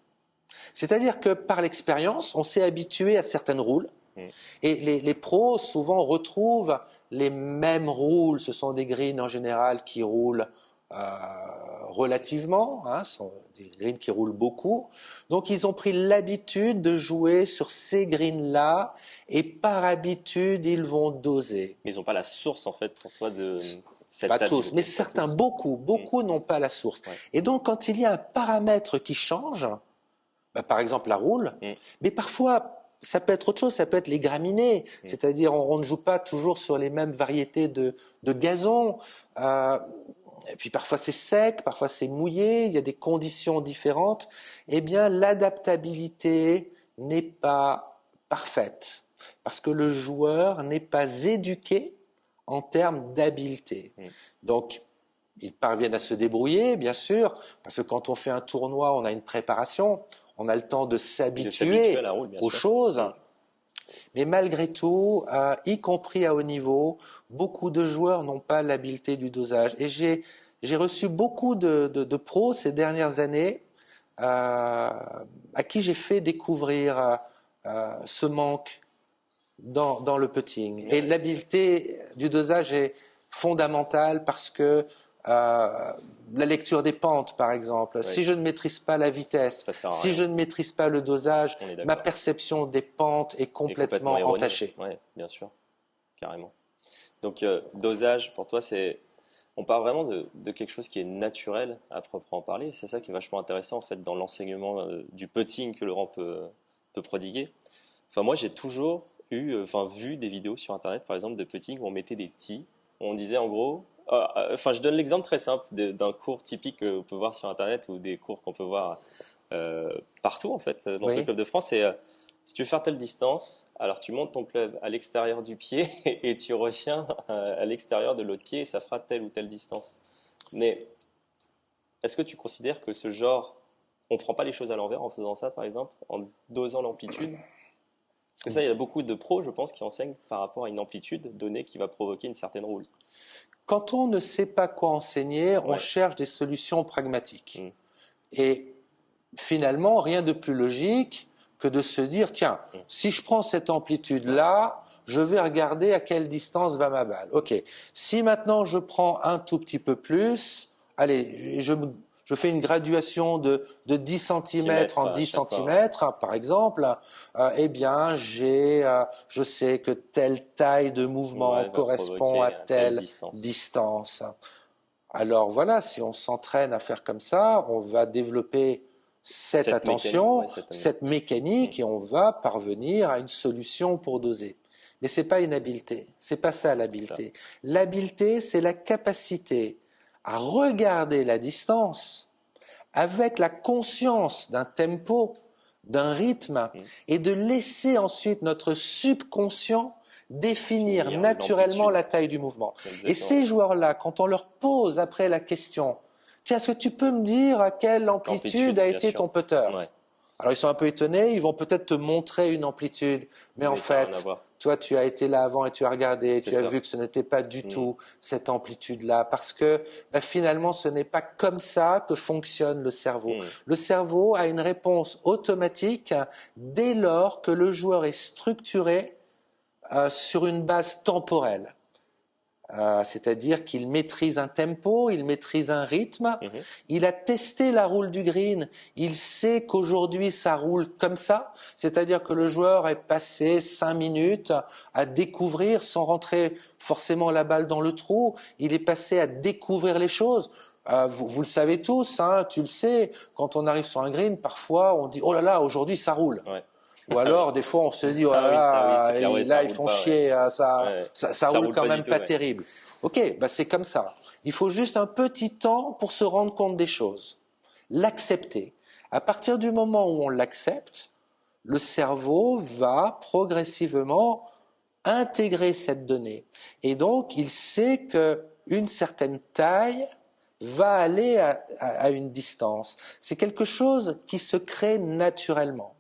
C'est-à-dire que par l'expérience, on s'est habitué à certaines roules et les pros souvent retrouvent les mêmes roules. Ce sont des greens en général qui roulent relativement, hein, sont des greens qui roulent beaucoup. Donc ils ont pris l'habitude de jouer sur ces greens-là et par habitude ils vont doser. Mais ils n'ont pas la source en fait pour toi de cette Pas habileté. tous, mais certains, beaucoup n'ont pas la source. Ouais. Et donc quand il y a un paramètre qui change, par exemple la roule, mais parfois ça peut être autre chose, ça peut être les graminées, c'est-à-dire on ne joue pas toujours sur les mêmes variétés de gazon. Et puis parfois c'est sec, parfois c'est mouillé, il y a des conditions différentes. Eh bien, l'adaptabilité n'est pas parfaite parce que le joueur n'est pas éduqué en termes d'habileté. Donc, ils parviennent à se débrouiller, bien sûr, parce que quand on fait un tournoi, on a une préparation, on a le temps de s'habituer aux choses. Mais malgré tout, y compris à haut niveau, beaucoup de joueurs n'ont pas l'habileté du dosage. Et j'ai reçu beaucoup de pros ces dernières années à qui j'ai fait découvrir ce manque dans le putting. Et l'habileté du dosage est fondamentale parce que la lecture des pentes, par exemple. Oui. Si je ne maîtrise pas la vitesse, si je ne maîtrise pas le dosage, ma perception des pentes est complètement entachée. Oui, bien sûr, carrément. Donc, dosage, pour toi, on parle vraiment de quelque chose qui est naturel à proprement parler. C'est ça qui est vachement intéressant, en fait, dans l'enseignement du putting que Laurent peut prodiguer. Enfin, moi, j'ai toujours vu des vidéos sur Internet, par exemple, de putting où on mettait des tees, où on disait, en gros... je donne l'exemple très simple d'un cours typique qu'on peut voir sur Internet ou des cours qu'on peut voir partout en fait dans le club de France. C'est si tu veux faire telle distance, alors tu montes ton club à l'extérieur du pied et tu reviens à l'extérieur de l'autre pied et ça fera telle ou telle distance. Mais est-ce que tu considères que ce genre, on prend pas les choses à l'envers en faisant ça par exemple, en dosant l'amplitude? Parce que ça, il y a beaucoup de pros, je pense, qui enseignent par rapport à une amplitude donnée qui va provoquer une certaine roule. Quand on ne sait pas quoi enseigner, on cherche des solutions pragmatiques. Et finalement, rien de plus logique que de se dire, tiens, si je prends cette amplitude-là, je vais regarder à quelle distance va ma balle. Ok. Si maintenant je prends un tout petit peu plus, allez, je fais une graduation de 10 cm en 10 cm, par exemple, eh bien, je sais que telle taille de mouvement correspond à telle distance. Alors voilà, si on s'entraîne à faire comme ça, on va développer cette attention, cette mécanique, et on va parvenir à une solution pour doser. Mais c'est pas une habileté, c'est pas ça l'habileté. L'habileté, c'est la capacité à regarder la distance avec la conscience d'un tempo, d'un rythme, et de laisser ensuite notre subconscient définir naturellement la taille du mouvement. Exactement. Et ces joueurs-là, quand on leur pose après la question, tiens, est-ce que tu peux me dire à quelle amplitude a été ton putter ? Alors ils sont un peu étonnés, ils vont peut-être te montrer une amplitude, mais en fait, toi tu as été là avant et tu as regardé, tu as vu que ce n'était pas du tout cette amplitude-là, parce que finalement ce n'est pas comme ça que fonctionne le cerveau. Le cerveau a une réponse automatique dès lors que le joueur est structuré sur une base temporelle. C'est-à-dire qu'il maîtrise un tempo, il maîtrise un rythme, il a testé la roule du green, il sait qu'aujourd'hui ça roule comme ça, c'est-à-dire que le joueur est passé 5 minutes à découvrir, sans rentrer forcément la balle dans le trou, il est passé à découvrir les choses. Vous le savez tous, hein, tu le sais, quand on arrive sur un green, parfois on dit « oh là là, aujourd'hui ça roule ». Ou alors, des fois, on se dit, oh là là, ils font chier, ça roule quand même pas terrible. Ok, c'est comme ça. Il faut juste un petit temps pour se rendre compte des choses. L'accepter. À partir du moment où on l'accepte, le cerveau va progressivement intégrer cette donnée. Et donc, il sait qu'une certaine taille va aller à une distance. C'est quelque chose qui se crée naturellement.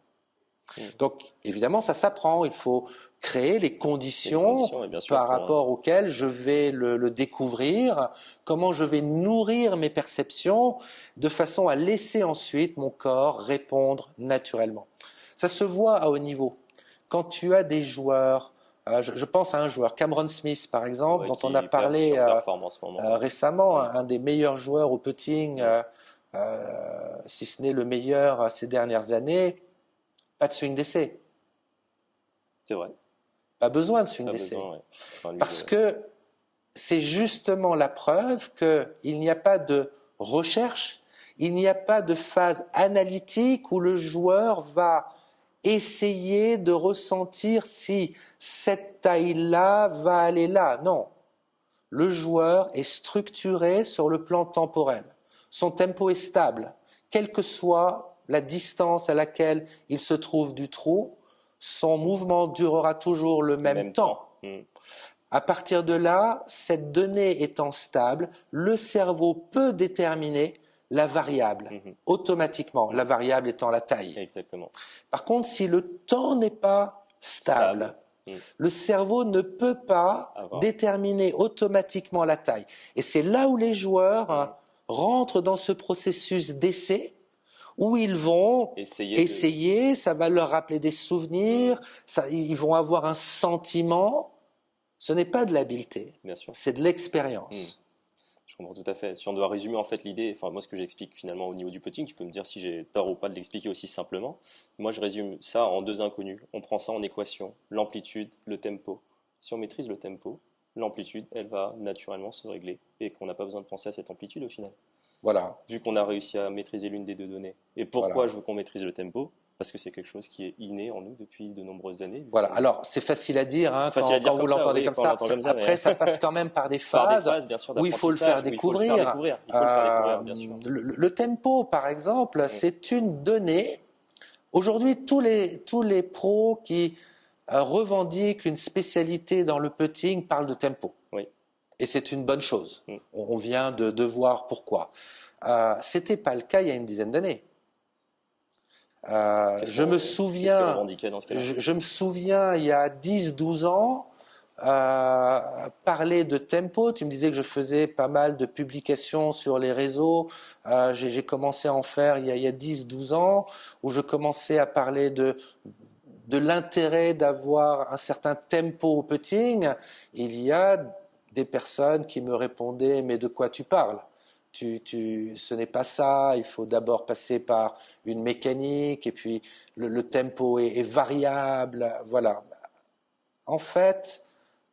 Donc, évidemment, ça s'apprend. Il faut créer les conditions par rapport auxquelles je vais le découvrir, comment je vais nourrir mes perceptions de façon à laisser ensuite mon corps répondre naturellement. Ça se voit à haut niveau. Quand tu as des joueurs Je pense à un joueur, Cameron Smith par exemple, dont on a parlé récemment, un des meilleurs joueurs au putting, si ce n'est le meilleur ces dernières années. Pas de swing d'essai. C'est vrai. Pas besoin de swing d'essai. Parce que c'est justement la preuve qu'il n'y a pas de recherche, il n'y a pas de phase analytique où le joueur va essayer de ressentir si cette taille-là va aller là. Non. Le joueur est structuré sur le plan temporel. Son tempo est stable. Quelle que soit la distance à laquelle il se trouve du trou, son mouvement durera toujours le même temps. À partir de là, cette donnée étant stable, le cerveau peut déterminer la variable automatiquement, la variable étant la taille. Exactement. Par contre, si le temps n'est pas stable. Le cerveau ne peut pas déterminer automatiquement la taille. Et c'est là où les joueurs rentrent dans ce processus d'essai, où ils vont essayer, ça va leur rappeler des souvenirs, ils vont avoir un sentiment. Ce n'est pas de l'habileté, c'est de l'expérience. Je comprends tout à fait. Si on doit résumer en fait l'idée, enfin moi ce que j'explique finalement au niveau du putting, tu peux me dire si j'ai tort ou pas de l'expliquer aussi simplement. Moi je résume ça en deux inconnus. On prend ça en équation, l'amplitude, le tempo. Si on maîtrise le tempo, l'amplitude, elle va naturellement se régler et qu'on n'a pas besoin de penser à cette amplitude au final. Voilà. Vu qu'on a réussi à maîtriser l'une des deux données. Et pourquoi je veux qu'on maîtrise le tempo ? Parce que c'est quelque chose qui est inné en nous depuis de nombreuses années. Voilà, alors c'est facile à dire, quand vous l'entendez comme ça. Après, ça passe quand même par des phases, bien sûr, où il faut le faire découvrir. Bien sûr. Le tempo, par exemple, c'est une donnée. Aujourd'hui, tous les pros qui revendiquent une spécialité dans le putting parlent de tempo. Oui. Et c'est une bonne chose. On vient de voir pourquoi. C'était pas le cas il y a une dizaine d'années. Je me souviens, il y a 10-12 ans, parler de tempo, tu me disais que je faisais pas mal de publications sur les réseaux, j'ai commencé à en faire il y a 10-12 ans, où je commençais à parler de l'intérêt d'avoir un certain tempo au putting. Il y a des personnes qui me répondaient « mais de quoi tu parles ?» Ce n'est pas ça, il faut d'abord passer par une mécanique et puis le tempo est variable, voilà. En fait,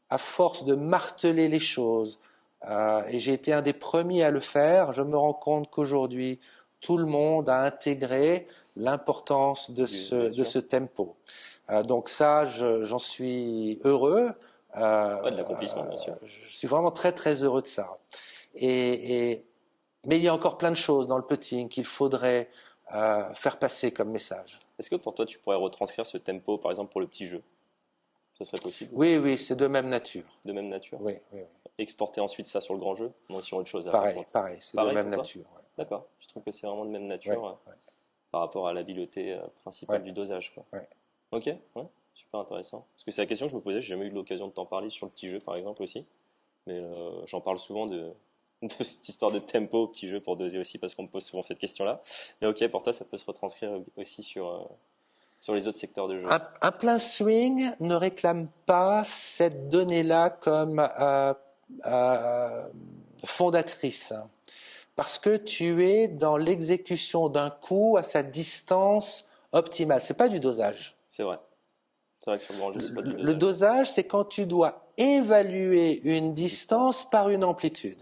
à force de marteler les choses, et j'ai été un des premiers à le faire, je me rends compte qu'aujourd'hui, tout le monde a intégré l'importance de ce tempo. Donc ça, j'en suis heureux. De l'accomplissement, bien sûr. Je suis vraiment très très heureux de ça. Mais il y a encore plein de choses dans le putting qu'il faudrait faire passer comme message. Est-ce que pour toi, tu pourrais retranscrire ce tempo, par exemple, pour le petit jeu ? Ce serait possible ? Oui, c'est de même nature. De même nature ? Oui. Exporter ensuite ça sur le grand jeu ? Moi, sur autre chose. Pareil, c'est de même nature. Ouais. D'accord. Je trouve que c'est vraiment de même nature par rapport à l'habileté principale du dosage. Quoi. Ouais. Ok, super intéressant. Parce que c'est la question que je me posais, j'ai jamais eu l'occasion de t'en parler sur le petit jeu, par exemple, aussi. Mais j'en parle souvent de cette histoire de tempo au petit jeu pour doser aussi, parce qu'on me pose souvent cette question-là. Mais ok, pour toi, ça peut se retranscrire aussi sur les autres secteurs de jeu. Un plein swing ne réclame pas cette donnée-là comme fondatrice, parce que tu es dans l'exécution d'un coup à sa distance optimale. C'est pas du dosage. C'est vrai. C'est vrai que sur le grand jeu, c'est pas du dosage. Le dosage, c'est quand tu dois évaluer une distance par une amplitude.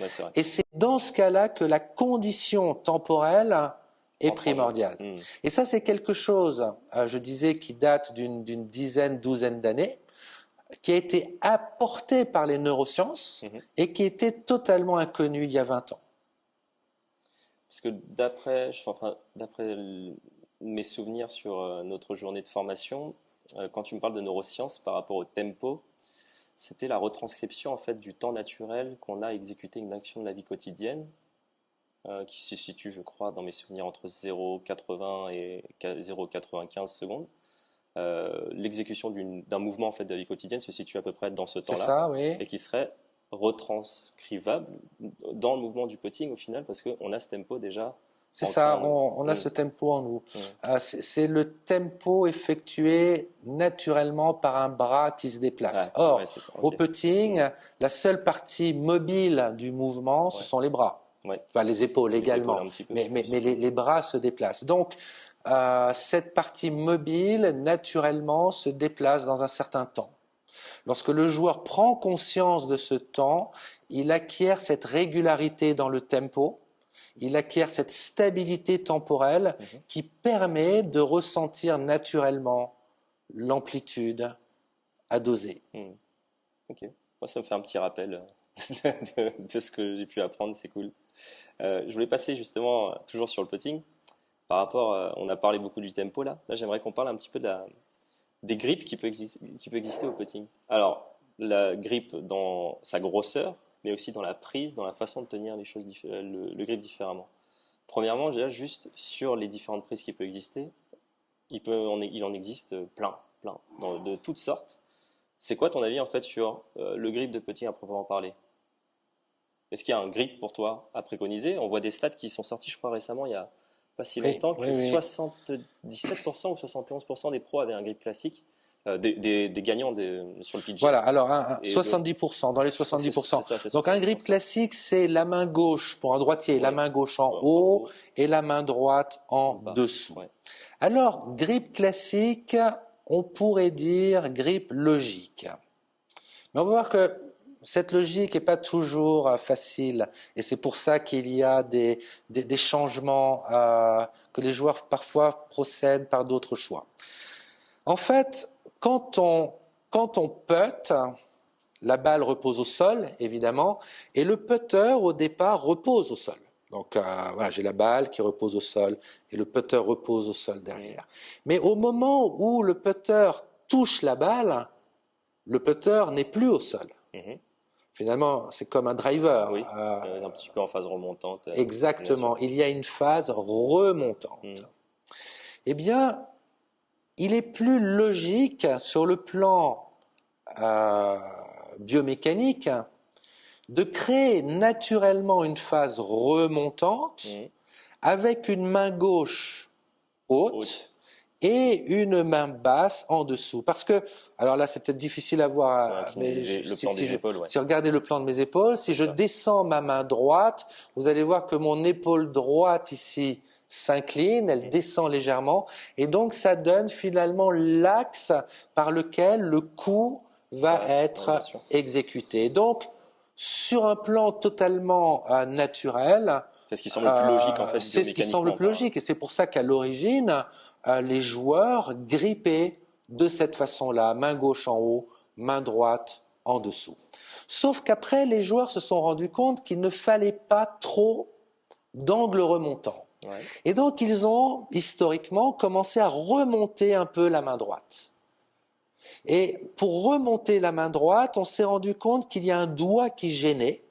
Ouais, c'est vrai. Et c'est dans ce cas-là que la condition temporelle est primordiale. Et ça, c'est quelque chose, je disais, qui date d'une douzaine d'années, qui a été apporté par les neurosciences et qui était totalement inconnu il y a 20 ans. Parce que d'après mes souvenirs sur notre journée de formation, quand tu me parles de neurosciences par rapport au tempo, c'était la retranscription en fait du temps naturel qu'on a à exécuter une action de la vie quotidienne qui se situe, je crois, dans mes souvenirs entre 0,80 et 0,95 secondes. L'exécution d'un mouvement en fait de la vie quotidienne se situe à peu près dans ce temps-là, c'est ça, oui. et qui serait retranscrivable dans le mouvement du putting au final, parce qu'on a ce tempo déjà C'est ça, on a ce tempo en nous. C'est le tempo effectué naturellement par un bras qui se déplace. Or, au putting, la seule partie mobile du mouvement, ce sont les bras. Enfin, les épaules également. Mais les bras se déplacent. Donc, cette partie mobile, naturellement, se déplace dans un certain temps. Lorsque le joueur prend conscience de ce temps, il acquiert cette régularité dans le tempo. Il acquiert cette stabilité temporelle qui permet de ressentir naturellement l'amplitude à doser. Ok, moi ça me fait un petit rappel de ce que j'ai pu apprendre, c'est cool. Je voulais passer justement toujours sur le putting. Par rapport, on a parlé beaucoup du tempo là. Là, j'aimerais qu'on parle un petit peu des grips qui peut exister au putting. Alors, la grip dans sa grosseur, mais aussi dans la prise, dans la façon de tenir les choses, le grip différemment. Premièrement, déjà, juste sur les différentes prises qui peuvent exister, il en existe plein, de toutes sortes. C'est quoi ton avis en fait sur le grip de putting à proprement parler? Est-ce qu'il y a un grip pour toi à préconiser? On voit des stats qui sont sortis, je crois, récemment, il n'y a pas si longtemps, que 77% ou 71% des pros avaient un grip classique. Des gagnants sur le PGA. Voilà, alors 70%, dans les 70%. C'est ça, donc un grip classique, c'est la main gauche pour un droitier, la main gauche en haut et la main droite en dessous. Alors, grip classique, on pourrait dire grip logique. Mais on va voir que cette logique n'est pas toujours facile et c'est pour ça qu'il y a des changements, que les joueurs parfois procèdent par d'autres choix. En fait, quand on putt, la balle repose au sol, évidemment, et le putter, au départ, repose au sol. Donc, voilà, j'ai la balle qui repose au sol, et le putter repose au sol derrière. Mais au moment où le putter touche la balle, le putter n'est plus au sol. Finalement, c'est comme un driver. Oui, un petit peu en phase remontante. Exactement, il y a une phase remontante. Eh bien, il est plus logique sur le plan biomécanique de créer naturellement une phase remontante avec une main gauche haute et une main basse en dessous. Parce que, alors là c'est peut-être difficile à voir, mais si regardez le plan de mes épaules, si je descends ma main droite, vous allez voir que mon épaule droite ici s'incline, elle descend légèrement, et donc ça donne finalement l'axe par lequel le coup va être exécuté. Donc, sur un plan totalement naturel, c'est ce qui semble le plus logique en fait. C'est ce qui semble le plus logique, et c'est pour ça qu'à l'origine, les joueurs grippaient de cette façon-là, main gauche en haut, main droite en dessous. Sauf qu'après, les joueurs se sont rendus compte qu'il ne fallait pas trop d'angle remontant. Et donc, ils ont, historiquement, commencé à remonter un peu la main droite. Et pour remonter la main droite, on s'est rendu compte qu'il y a un doigt qui gênait.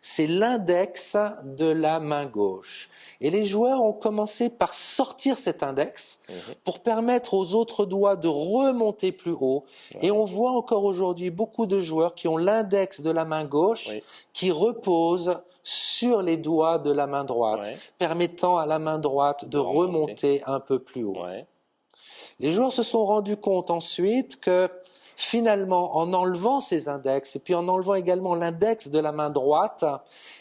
C'est l'index de la main gauche. Et les joueurs ont commencé par sortir cet index pour permettre aux autres doigts de remonter plus haut. Et on voit encore aujourd'hui beaucoup de joueurs qui ont l'index de la main gauche qui repose sur les doigts de la main droite, permettant à la main droite de remonter un peu plus haut. Les joueurs se sont rendus compte ensuite que finalement, en enlevant ces index et puis en enlevant également l'index de la main droite,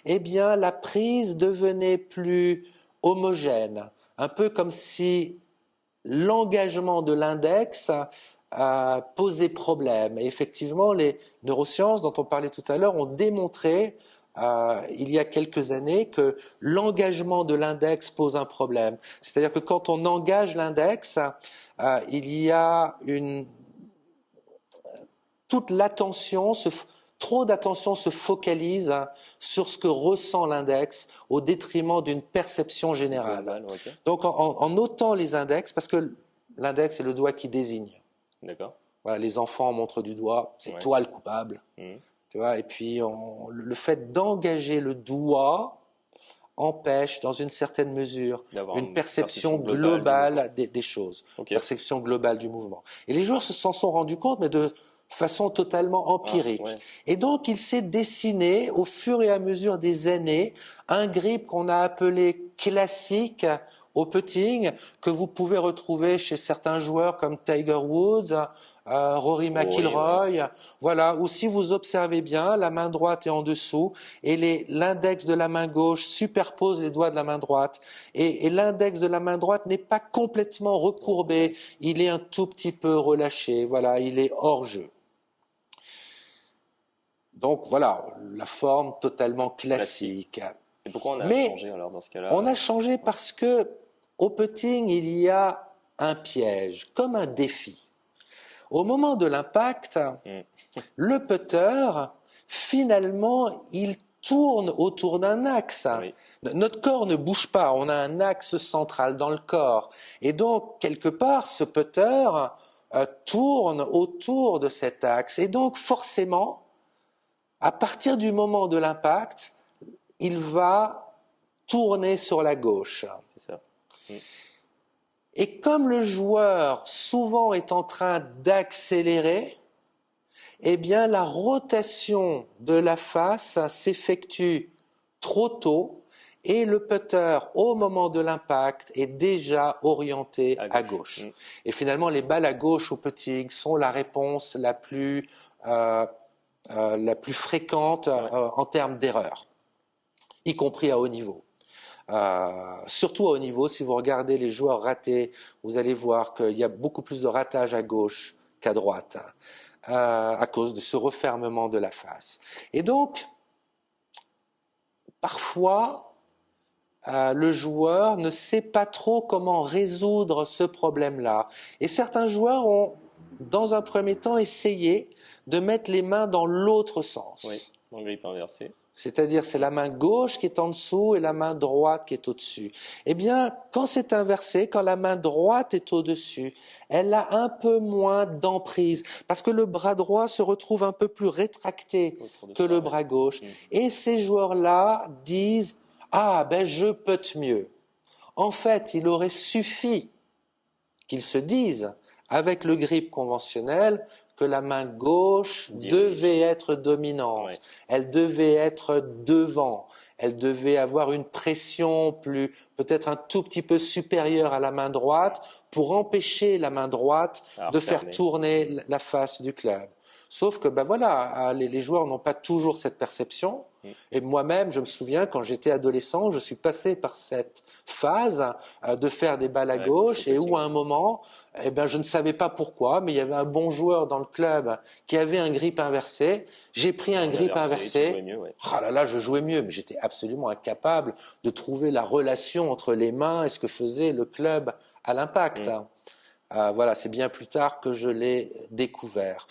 eh bien, la prise devenait plus homogène, un peu comme si l'engagement de l'index posait problème. Et effectivement, les neurosciences dont on parlait tout à l'heure ont démontré il y a quelques années que l'engagement de l'index pose un problème. C'est-à-dire que quand on engage l'index, il y a toute l'attention, trop d'attention se focalise sur ce que ressent l'index au détriment d'une perception générale. Donc en notant les index, parce que l'index est le doigt qui désigne. D'accord. Voilà, les enfants montrent du doigt, c'est toi le coupable. Tu vois, et puis le fait d'engager le doigt empêche, dans une certaine mesure, une perception globale des choses, perception globale du mouvement. Et les joueurs s'en sont rendus compte, mais de façon totalement empirique. Ouais. Et donc, il s'est dessiné, au fur et à mesure des années, un grip qu'on a appelé classique au putting, que vous pouvez retrouver chez certains joueurs comme Tiger Woods, Rory McIlroy, ouais. Voilà, ou si vous observez bien, la main droite est en dessous et l'index de la main gauche superpose les doigts de la main droite et l'index de la main droite n'est pas complètement recourbé, il est un tout petit peu relâché, voilà, il est hors jeu. Donc voilà, la forme totalement classique. Et pourquoi on a changé alors dans ce cas-là? On a changé parce que au putting, il y a un piège, comme un défi. Au moment de l'impact, le putter, finalement, il tourne autour d'un axe. Oui. Notre corps ne bouge pas, on a un axe central dans le corps. Et donc, quelque part, ce putter tourne autour de cet axe. Et donc, forcément, à partir du moment de l'impact, il va tourner sur la gauche. C'est ça. Et comme le joueur souvent est en train d'accélérer, eh bien la rotation de la face s'effectue trop tôt et le putter au moment de l'impact est déjà orienté à gauche. Et finalement les balles à gauche au putting sont la réponse la plus fréquente en termes d'erreur, y compris à haut niveau. Surtout à haut niveau, si vous regardez les joueurs ratés, vous allez voir qu'il y a beaucoup plus de ratage à gauche qu'à droite à cause de ce refermement de la face. Et donc, parfois, le joueur ne sait pas trop comment résoudre ce problème-là. Et certains joueurs ont, dans un premier temps, essayé de mettre les mains dans l'autre sens. Oui, en grip inversé. C'est-à-dire c'est la main gauche qui est en dessous et la main droite qui est au-dessus. Eh bien, quand c'est inversé, quand la main droite est au-dessus, elle a un peu moins d'emprise parce que le bras droit se retrouve un peu plus rétracté que le bras gauche. Et ces joueurs-là disent « Ah, ben je putte mieux ». En fait, il aurait suffi qu'ils se disent, avec le grip conventionnel, que la main gauche devait être dominante, ouais. Elle devait être devant, elle devait avoir une pression peut-être un tout petit peu supérieure à la main droite pour empêcher la main droite de faire tourner la face du club. Sauf que les joueurs n'ont pas toujours cette perception. Et moi-même, je me souviens, quand j'étais adolescent, je suis passé par cette phase de faire des balles à gauche et où à un moment, je ne savais pas pourquoi, mais il y avait un bon joueur dans le club qui avait un grip inversé. J'ai pris un grip inversé. Oh là là, je jouais mieux, mais j'étais absolument incapable de trouver la relation entre les mains et ce que faisait le club à l'impact. C'est bien plus tard que je l'ai découvert.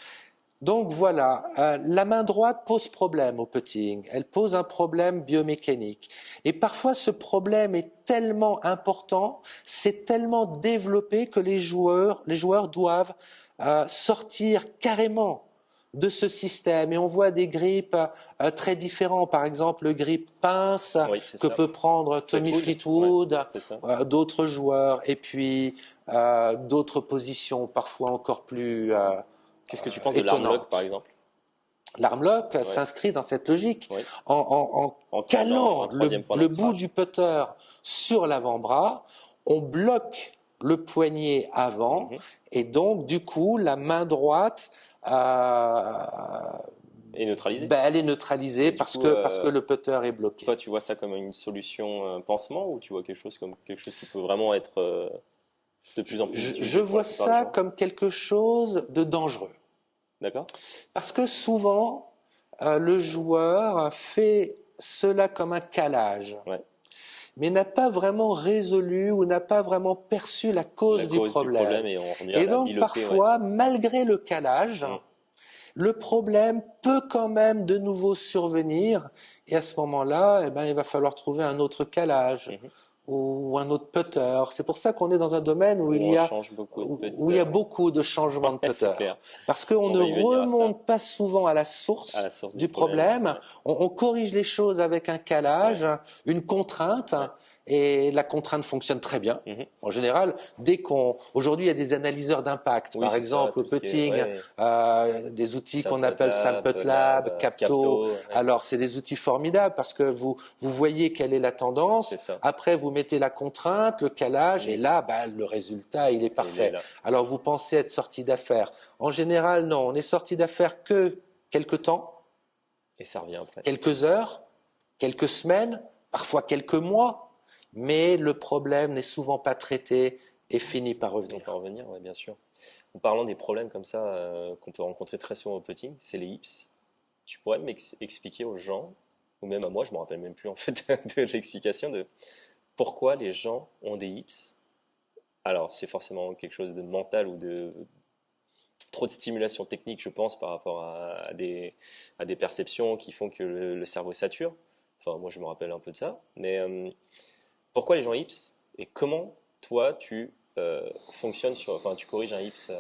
Donc voilà, la main droite pose problème au putting, elle pose un problème biomécanique. Et parfois ce problème est tellement important, c'est tellement développé que les joueurs doivent sortir carrément de ce système. Et on voit des grips très différents, par exemple le grip pince que peut prendre Tommy Fleetwood, d'autres joueurs, et puis d'autres positions parfois encore plus... Qu'est-ce que tu penses de l'armlock, par exemple? L'armlock s'inscrit dans cette logique. En calant le bout du putter sur l'avant-bras, on bloque le poignet avant et donc, du coup, la main droite est neutralisée. Elle est neutralisée parce que le putter est bloqué. Toi, tu vois ça comme une solution pansement ou tu vois quelque chose qui peut vraiment être... de plus en plus je vois ça comme quelque chose de dangereux. D'accord. Parce que souvent, le joueur fait cela comme un calage, mais n'a pas vraiment résolu ou n'a pas vraiment perçu la cause du problème. Et donc, parfois, malgré le calage, le problème peut quand même de nouveau survenir. Et à ce moment-là, il va falloir trouver un autre calage. Ou un autre putter. C'est pour ça qu'on est dans un domaine où il y a beaucoup de changements de putter. Parce qu'on ne remonte pas souvent à la source du problème. On corrige les choses avec un calage, une contrainte, et la contrainte fonctionne très bien. En général, aujourd'hui il y a des analyseurs d'impact, par exemple au putting, des outils qu'on appelle SampleLab, Capto. Alors c'est des outils formidables parce que vous voyez quelle est la tendance. Après vous mettez la contrainte, le calage, et là le résultat il est parfait. Alors vous pensez être sorti d'affaires. En général non, on est sorti d'affaires que quelques temps. Et ça revient après. Quelques heures, quelques semaines, parfois quelques mois, mais le problème n'est souvent pas traité et finit par revenir. Oui, bien sûr. En parlant des problèmes comme ça qu'on peut rencontrer très souvent au putting, c'est les hips. Tu pourrais m'expliquer aux gens, ou même à moi, je ne me rappelle même plus en fait de l'explication de pourquoi les gens ont des hips. Alors, c'est forcément quelque chose de mental ou de trop de stimulation technique, je pense, par rapport à des perceptions qui font que le cerveau sature. Enfin, moi, je me rappelle un peu de ça. Mais pourquoi les gens hips et comment, toi, tu fonctionnes tu corriges un hips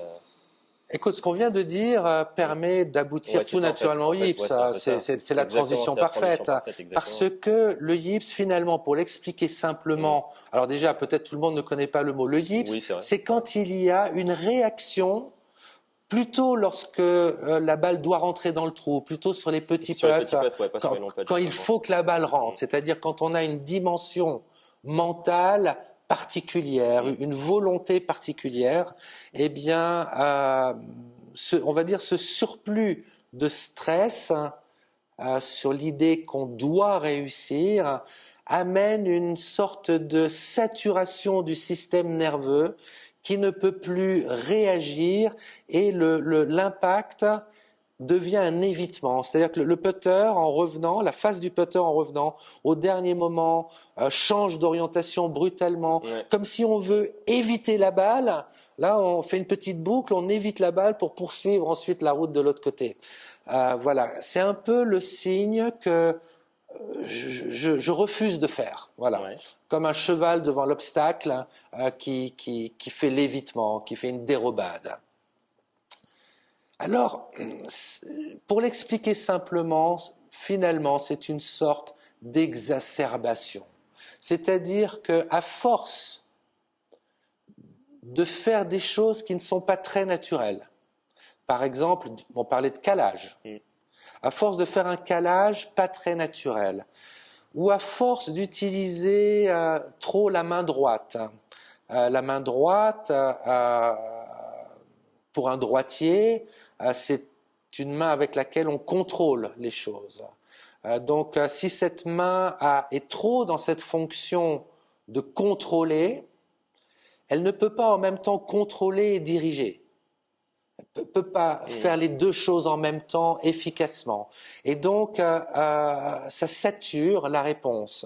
Écoute, ce qu'on vient de dire permet d'aboutir tout naturellement au hips. C'est la transition parfaite. Parce que le hips, finalement, pour l'expliquer simplement, alors déjà, peut-être tout le monde ne connaît pas le mot. Le hips, c'est quand il y a une réaction plutôt lorsque la balle doit rentrer dans le trou, plutôt sur les petits putts, quand il faut que la balle rentre, c'est-à-dire quand on a une dimension mentale particulière, une volonté particulière, eh bien, on va dire ce surplus de stress sur l'idée qu'on doit réussir amène une sorte de saturation du système nerveux qui ne peut plus réagir et l'impact devient un évitement. C'est-à-dire que le putter, en revenant, la face du putter en revenant, au dernier moment, change d'orientation brutalement, comme si on veut éviter la balle. Là, on fait une petite boucle, on évite la balle pour poursuivre ensuite la route de l'autre côté. Voilà, c'est un peu le signe que je refuse de faire, voilà, comme un cheval devant l'obstacle qui fait l'évitement, qui fait une dérobade. Alors, pour l'expliquer simplement, finalement, c'est une sorte d'exacerbation, c'est-à-dire que à force de faire des choses qui ne sont pas très naturelles, par exemple, on parlait de calage. À force de faire un calage pas très naturel, ou à force d'utiliser trop la main droite. La main droite, pour un droitier, c'est une main avec laquelle on contrôle les choses. Donc, si cette main est trop dans cette fonction de contrôler, elle ne peut pas en même temps contrôler et diriger. Elle ne peut pas faire les deux choses en même temps efficacement. Et donc, ça sature la réponse.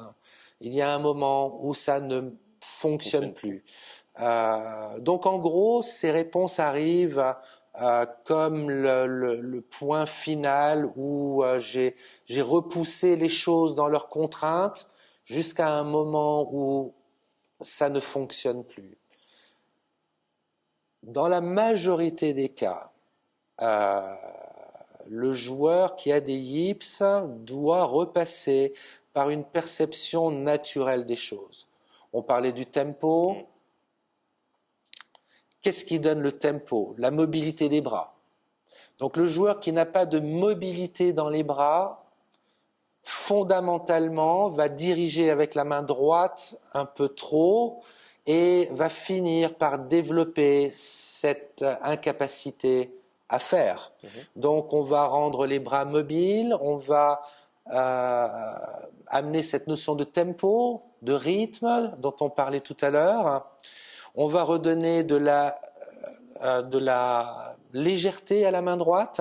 Il y a un moment où ça ne fonctionne plus. Donc, en gros, ces réponses arrivent comme le point final où j'ai repoussé les choses dans leurs contraintes jusqu'à un moment où ça ne fonctionne plus. Dans la majorité des cas, le joueur qui a des yips doit repasser par une perception naturelle des choses. On parlait du tempo. Qu'est-ce qui donne le tempo? La mobilité des bras. Donc le joueur qui n'a pas de mobilité dans les bras, fondamentalement, va diriger avec la main droite un peu trop et va finir par développer cette incapacité à faire. Donc on va rendre les bras mobiles, on va amener cette notion de tempo, de rythme dont on parlait tout à l'heure. On va redonner de la légèreté à la main droite,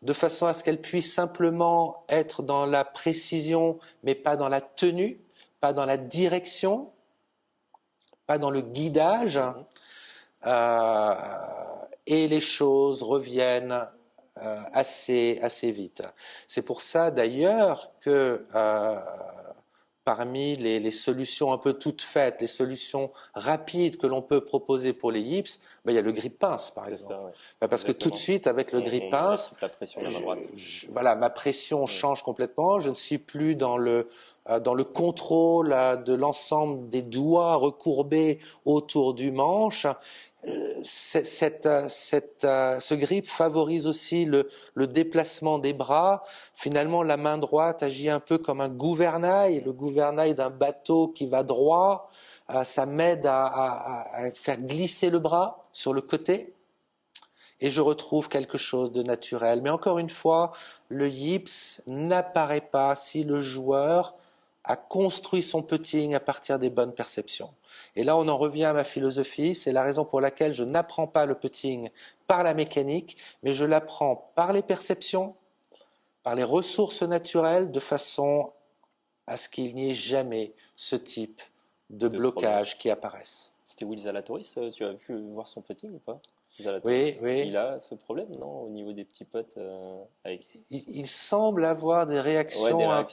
de façon à ce qu'elle puisse simplement être dans la précision, mais pas dans la tenue, pas dans la direction, pas dans le guidage, et les choses reviennent assez vite. C'est pour ça d'ailleurs que parmi les solutions un peu toutes faites, les solutions rapides que l'on peut proposer pour les yips, il y a le grip-pince, par exemple. Ça, ouais. Parce que tout de suite, avec le grip-pince, voilà, ma pression change complètement. Je ne suis plus dans le contrôle de l'ensemble des doigts recourbés autour du manche. Ce grip favorise aussi le déplacement des bras. Finalement, la main droite agit un peu comme un gouvernail, le gouvernail d'un bateau qui va droit. Ça m'aide à faire glisser le bras sur le côté et je retrouve quelque chose de naturel. Mais encore une fois, le yips n'apparaît pas si le joueur a construit son putting à partir des bonnes perceptions. Et là, on en revient à ma philosophie, c'est la raison pour laquelle je n'apprends pas le putting par la mécanique, mais je l'apprends par les perceptions, par les ressources naturelles, de façon à ce qu'il n'y ait jamais ce type de blocage qui apparaissent. C'était Will Zalatoris, tu as pu voir son putting ou pas? Oui. Il a ce problème, non, au niveau des petits putts il semble avoir des réactions, un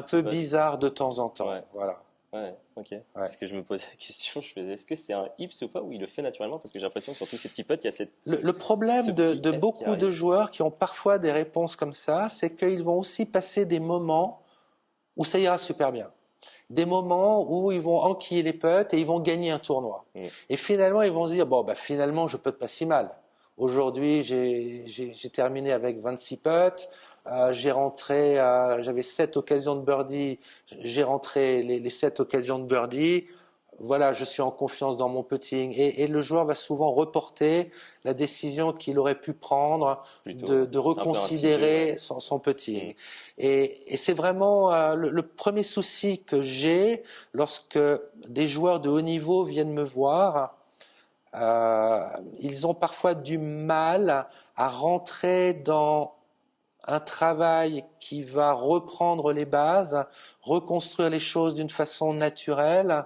peu bizarres de temps en temps. Ouais. Voilà. Ouais, ok. Ouais. Parce que je me posais la question, je faisais, est-ce que c'est un hips ou pas, ou il le fait naturellement? Parce que j'ai l'impression que sur tous ces petits putts, il y a cette... Le problème de beaucoup de joueurs qui ont parfois des réponses comme ça, c'est qu'ils vont aussi passer des moments où ça ira super bien. Des moments où ils vont enquiller les putts et ils vont gagner un tournoi. Et finalement, ils vont se dire, finalement, je putte pas si mal. Aujourd'hui, j'ai terminé avec 26 putts. J'avais 7 occasions de birdie. J'ai rentré les 7 occasions de birdie. Voilà, je suis en confiance dans mon putting. Et le joueur va souvent reporter la décision qu'il aurait pu prendre de reconsidérer son putting. Et c'est vraiment le premier souci que j'ai lorsque des joueurs de haut niveau viennent me voir. Ils ont parfois du mal à rentrer dans un travail qui va reprendre les bases, reconstruire les choses d'une façon naturelle,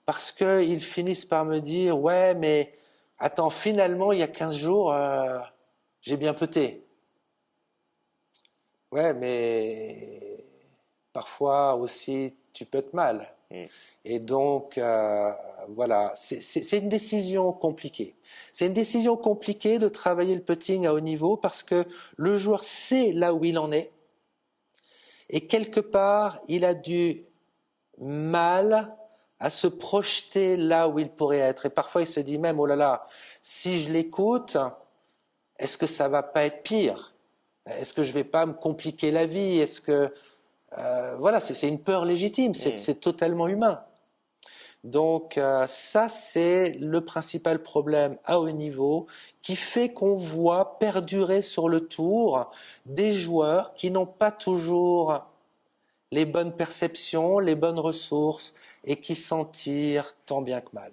parce qu'ils finissent par me dire « Ouais, mais attends, finalement, il y a 15 jours, j'ai bien putté. » Ouais, mais parfois aussi, tu puttes mal. Et donc, voilà, c'est une décision compliquée. C'est une décision compliquée de travailler le putting à haut niveau parce que le joueur sait là où il en est et quelque part, il a du mal à se projeter là où il pourrait être. Et parfois, il se dit même, oh là là, si je l'écoute, est-ce que ça va pas être pire? Est-ce que je vais pas me compliquer la vie? Est-ce que... voilà, c'est une peur légitime, c'est totalement humain. Donc ça, c'est le principal problème à haut niveau qui fait qu'on voit perdurer sur le tour des joueurs qui n'ont pas toujours les bonnes perceptions, les bonnes ressources et qui s'en tirent tant bien que mal.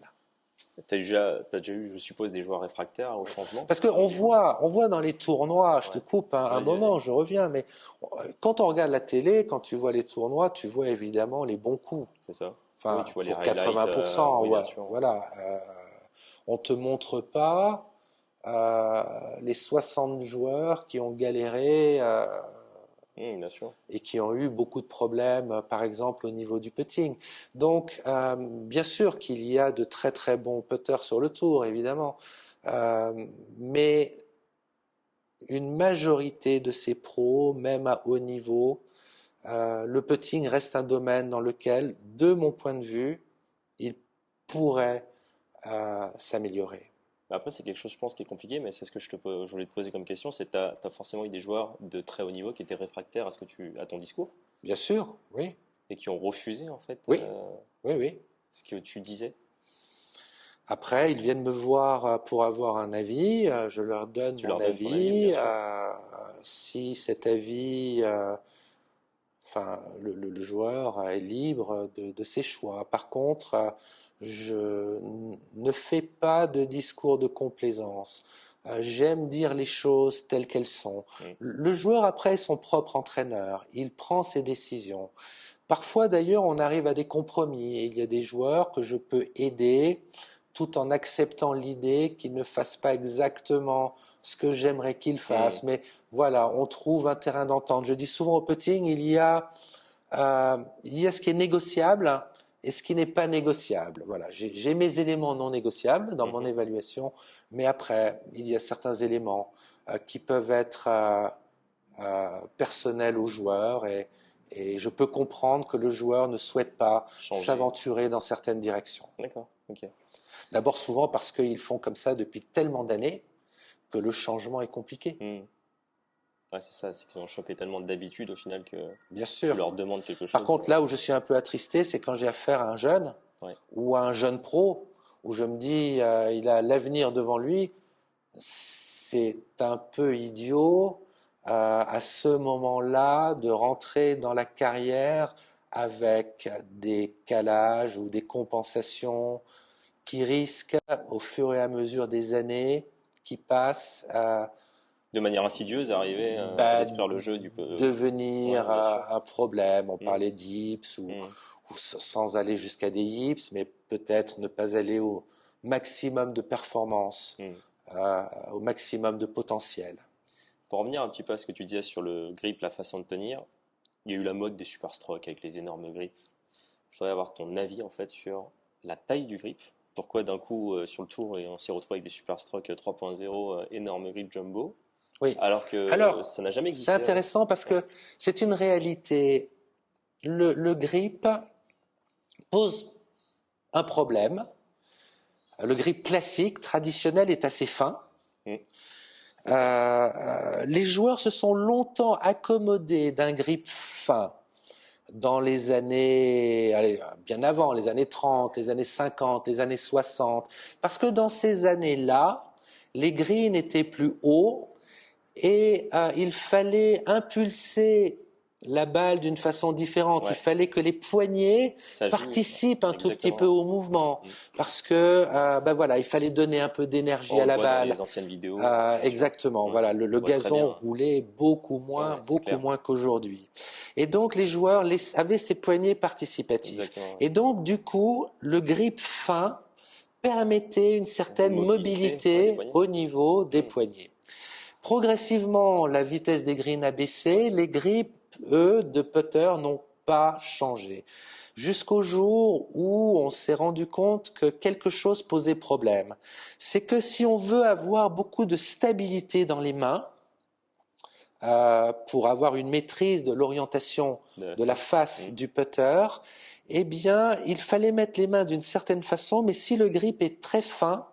T'as déjà eu, je suppose, des joueurs réfractaires au changement? Parce qu'on voit dans les tournois, je te coupe un moment, je reviens, mais quand on regarde la télé, quand tu vois les tournois, tu vois évidemment les bons coups. C'est ça. Enfin, tu vois pour les 80%, voilà. On te montre pas les 60 joueurs qui ont galéré bien sûr. et qui ont eu beaucoup de problèmes, par exemple au niveau du putting. Donc, bien sûr qu'il y a de très très bons putters sur le tour, évidemment, mais une majorité de ces pros, même à haut niveau, le putting reste un domaine dans lequel, de mon point de vue, il pourrait s'améliorer. Après, c'est quelque chose, je pense, qui est compliqué, mais c'est ce que je voulais te poser comme question, c'est que tu as forcément eu des joueurs de très haut niveau qui étaient réfractaires à ton discours? Bien sûr, oui. Et qui ont refusé, en fait, oui. Ce que tu disais? Après, ils viennent me voir pour avoir un avis, je leur donne mon avis. Si cet avis... le joueur est libre de ses choix. Par contre, je ne fais pas de discours de complaisance. J'aime dire les choses telles qu'elles sont. Le joueur, après, est son propre entraîneur. Il prend ses décisions. Parfois, d'ailleurs, on arrive à des compromis. Et il y a des joueurs que je peux aider tout en acceptant l'idée qu'ils ne fassent pas exactement ce que j'aimerais qu'ils fassent. Mais voilà, on trouve un terrain d'entente. Je dis souvent au putting, il y a il y a ce qui est négociable et ce qui n'est pas négociable. Voilà, j'ai mes éléments non négociables dans mon évaluation, mais après, il y a certains éléments qui peuvent être personnels au joueur et je peux comprendre que le joueur ne souhaite pas s'aventurer dans certaines directions. D'accord, ok. D'abord souvent parce qu'ils font comme ça depuis tellement d'années que le changement est compliqué. Ouais, c'est ça, c'est qu'ils ont chopé tellement d'habitude au final que bien sûr. Tu leur demandes quelque chose. Par contre, là où je suis un peu attristé, c'est quand j'ai affaire à un jeune ou à un jeune pro, où je me dis il a l'avenir devant lui, c'est un peu idiot à ce moment-là de rentrer dans la carrière avec des calages ou des compensations qui risquent, au fur et à mesure des années qui passent, de manière insidieuse, arriver à détruire le jeu devenir un problème. On parlait d'IPS ou sans aller jusqu'à des IPS, mais peut-être ne pas aller au maximum de performance, au maximum de potentiel. Pour revenir un petit peu à ce que tu disais sur le grip, la façon de tenir, il y a eu la mode des super strokes avec les énormes grips. Je voudrais avoir ton avis en fait sur la taille du grip. Pourquoi d'un coup sur le tour on s'est retrouvé avec des super strokes 3.0 énormes grips jumbo, alors que ça n'a jamais existé. C'est intéressant parce que c'est une réalité. Le grip pose un problème. Le grip classique, traditionnel, est assez fin. Les joueurs se sont longtemps accommodés d'un grip fin dans les années, bien avant, les années 30, les années 50, les années 60, parce que dans ces années-là, les greens étaient plus hauts et il fallait impulser la balle d'une façon différente. Il fallait que les poignets participent un tout petit peu au mouvement, parce que il fallait donner un peu d'énergie à la balle. Dans les anciennes vidéos. Exactement. Voilà, le gazon roulait beaucoup moins qu'aujourd'hui. Et donc les joueurs avaient ces poignets participatifs. Et donc du coup, le grip fin permettait une certaine mobilité au niveau des poignets. Progressivement, la vitesse des greens a baissé, les grips, eux, de putter n'ont pas changé. Jusqu'au jour où on s'est rendu compte que quelque chose posait problème. C'est que si on veut avoir beaucoup de stabilité dans les mains, pour avoir une maîtrise de l'orientation de la face du putter, eh bien, il fallait mettre les mains d'une certaine façon, mais si le grip est très fin,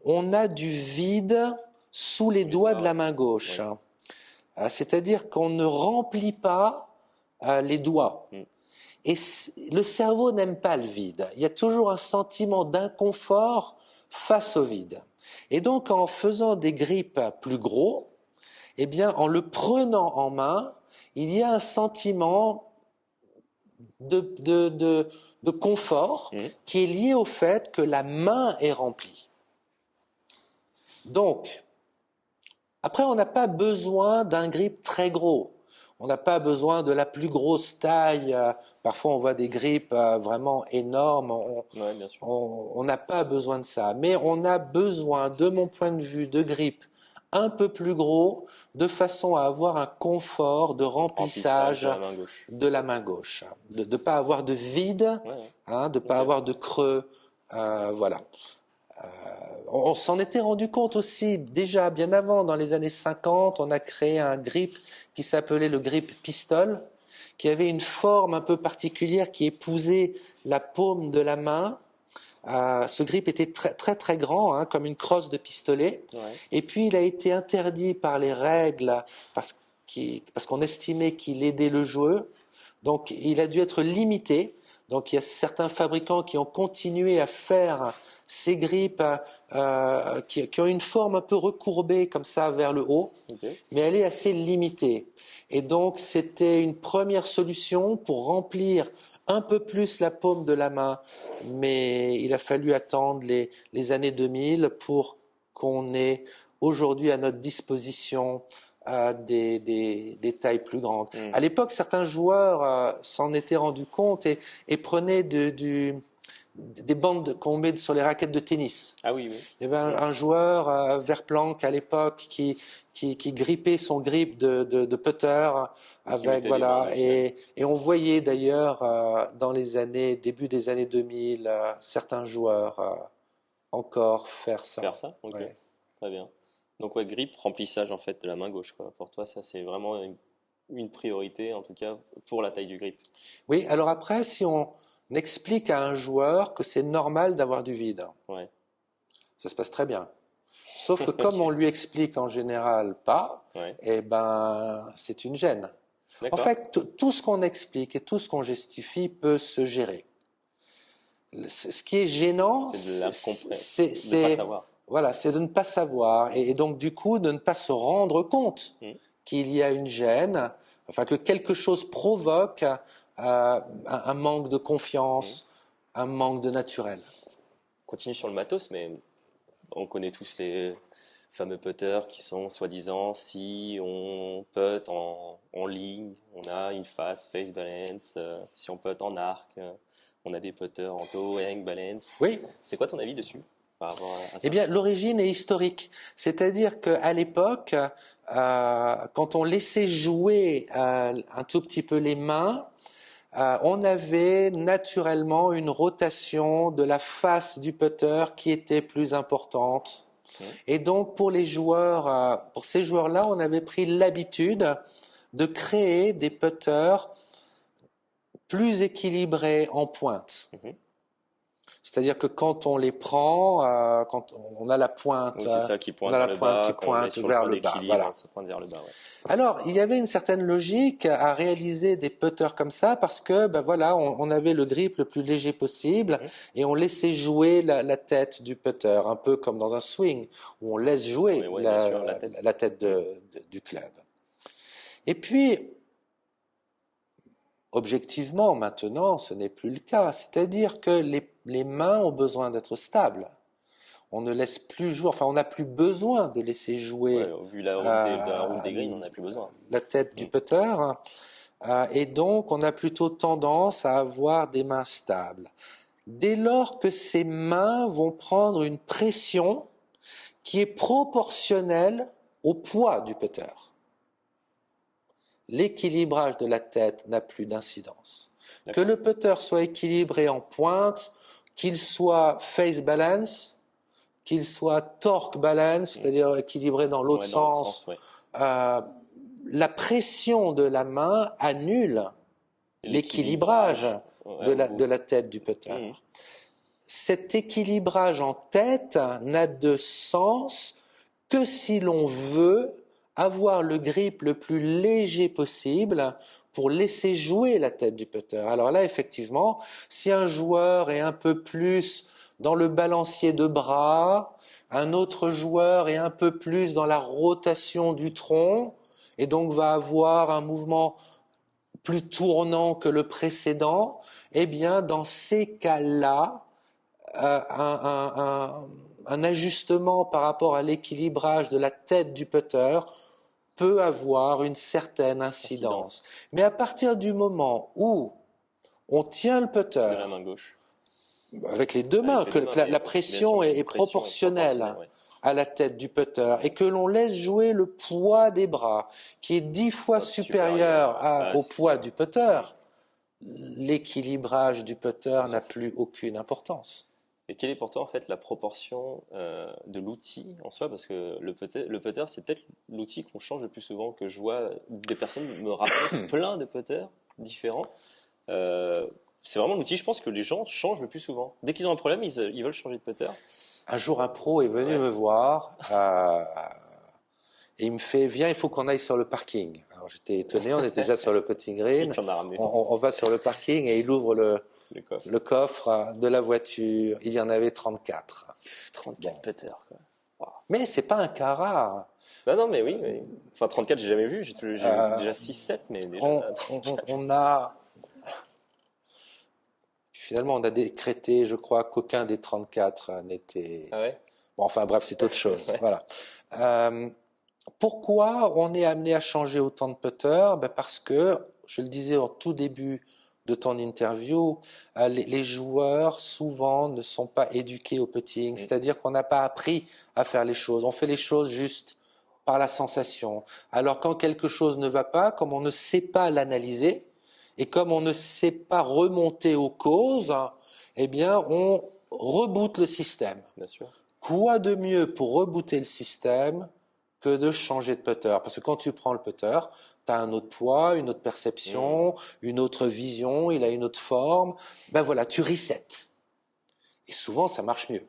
on a du vide sous les doigts de la main gauche. C'est-à-dire qu'on ne remplit pas les doigts. Et le cerveau n'aime pas le vide. Il y a toujours un sentiment d'inconfort face au vide. Et donc, en faisant des grips plus gros, eh bien, en le prenant en main, il y a un sentiment de confort qui est lié au fait que la main est remplie. Donc, après, on n'a pas besoin d'un grip très gros. On n'a pas besoin de la plus grosse taille. Parfois, on voit des grips vraiment énormes. On n'a pas besoin de ça. Mais on a besoin, de mon point de vue, de grips un peu plus gros, de façon à avoir un confort de remplissage de la main gauche. De ne pas avoir de vide, de ne pas avoir de creux. Voilà. On s'en était rendu compte aussi déjà bien avant, dans les années 50, on a créé un grip qui s'appelait le grip pistol, qui avait une forme un peu particulière qui épousait la paume de la main. Ce grip était très très très grand, comme une crosse de pistolet. Et puis il a été interdit par les règles parce qu'on estimait qu'il aidait le joueur. Donc il a dû être limité. Donc il y a certains fabricants qui ont continué à faire ces grips qui ont une forme un peu recourbée comme ça vers le haut, mais elle est assez limitée. Et donc c'était une première solution pour remplir un peu plus la paume de la main, mais il a fallu attendre les années 2000 pour qu'on ait aujourd'hui à notre disposition des tailles plus grandes. À l'époque, certains joueurs s'en étaient rendus compte et prenaient des bandes qu'on met sur les raquettes de tennis. Ah oui, oui. Il y avait un joueur, Verplanck à l'époque, qui grippait son grip de putter avec, voilà, et on voyait d'ailleurs dans les années, début des années 2000, certains joueurs encore faire ça. Faire ça, ok, ouais. Très bien. Donc ouais, grip, remplissage en fait de la main gauche, quoi. Pour toi, ça c'est vraiment une priorité, en tout cas pour la taille du grip. Oui, alors après, si on explique à un joueur que c'est normal d'avoir du vide, ouais. Ça se passe très bien. Sauf que comme on lui explique en général pas, ouais. eh ben c'est une gêne. En fait, tout ce qu'on explique et tout ce qu'on justifie peut se gérer. Ce qui est gênant, c'est de ne pas savoir. Voilà, c'est de ne pas savoir et donc du coup de ne pas se rendre compte qu'il y a une gêne, enfin que quelque chose provoque un manque de confiance, un manque de naturel. On continue sur le matos, mais on connaît tous les fameux putters qui sont soi-disant, si on putt en ligne, on a une face balance, si on putt en arc, on a des putters en toe, hang balance. Oui. C'est quoi ton avis dessus par rapport à ça? Eh bien, l'origine est historique. C'est-à-dire qu'à l'époque, quand on laissait jouer un tout petit peu les mains, on avait naturellement une rotation de la face du putter qui était plus importante. Et donc, pour les joueurs, pour ces joueurs-là, on avait pris l'habitude de créer des putters plus équilibrés en pointe. C'est-à-dire que quand on les prend, quand on a la pointe, oui, c'est ça qui pointe, on a la pointe qui pointe vers le bas. Voilà. Ça pointe vers le bas, ouais. Alors, il y avait une certaine logique à réaliser des putters comme ça parce que, ben voilà, on avait le grip le plus léger possible et on laissait jouer la tête du putter, un peu comme dans un swing où on laisse jouer la tête du club. Et puis, objectivement, maintenant, ce n'est plus le cas. C'est-à-dire que les mains ont besoin d'être stables. On ne laisse plus jouer, enfin, on n'a plus besoin de laisser jouer. Ouais, vu la route des greens, on n'a plus besoin. La tête du putter. Et donc, on a plutôt tendance à avoir des mains stables. Dès lors que ces mains vont prendre une pression qui est proportionnelle au poids du putter, l'équilibrage de la tête n'a plus d'incidence. Que le putter soit équilibré en pointe, qu'il soit face balance, qu'il soit torque balance, c'est-à-dire équilibré dans l'autre sens, la pression de la main annule l'équilibrage de la tête du putter. Cet équilibrage en tête n'a de sens que si l'on veut avoir le grip le plus léger possible pour laisser jouer la tête du putter. Alors là, effectivement, si un joueur est un peu plus dans le balancier de bras, un autre joueur est un peu plus dans la rotation du tronc et donc va avoir un mouvement plus tournant que le précédent, eh bien, dans ces cas-là, un ajustement par rapport à l'équilibrage de la tête du putter peut avoir une certaine incidence. Mais à partir du moment où on tient le putter de la main gauche, avec les deux mains, que la pression est proportionnelle à la tête du putter et que l'on laisse jouer le poids des bras qui est 10 fois supérieur au poids du putter, l'équilibrage du putter n'a plus aucune importance. Et quelle est pour toi en fait la proportion de l'outil en soi? Parce que le putter, c'est peut-être l'outil qu'on change le plus souvent, que je vois des personnes me rappeler plein de putters différents. C'est vraiment l'outil, je pense, que les gens changent le plus souvent. Dès qu'ils ont un problème, ils veulent changer de putter. Un jour, un pro est venu me voir et il me fait « Viens, il faut qu'on aille sur le parking ». Alors j'étais étonné, on était déjà sur le putting green. On va sur le parking et il ouvre le coffre de la voiture. Il y en avait 34. 34 putters, quoi. Wow. Mais c'est pas un cas rare. Non, mais oui. Mais... Enfin, 34, j'ai jamais vu. J'ai déjà 6-7, mais déjà... On a... Finalement, on a décrété, je crois, qu'aucun des 34 n'était... Ah ouais? Bon, enfin bref, c'est autre chose. Voilà. Pourquoi on est amené à changer autant de putters? Parce que, je le disais au tout début de ton interview, les joueurs souvent ne sont pas éduqués au putting, c'est-à-dire qu'on n'a pas appris à faire les choses. On fait les choses juste par la sensation. Alors quand quelque chose ne va pas, comme on ne sait pas l'analyser et comme on ne sait pas remonter aux causes, eh bien on reboot le système. Bien sûr. Quoi de mieux pour rebooter le système que de changer de putter? Parce que quand tu prends le putter, tu as un autre poids, une autre perception, une autre vision, il a une autre forme. Ben voilà, tu resets. Et souvent, ça marche mieux.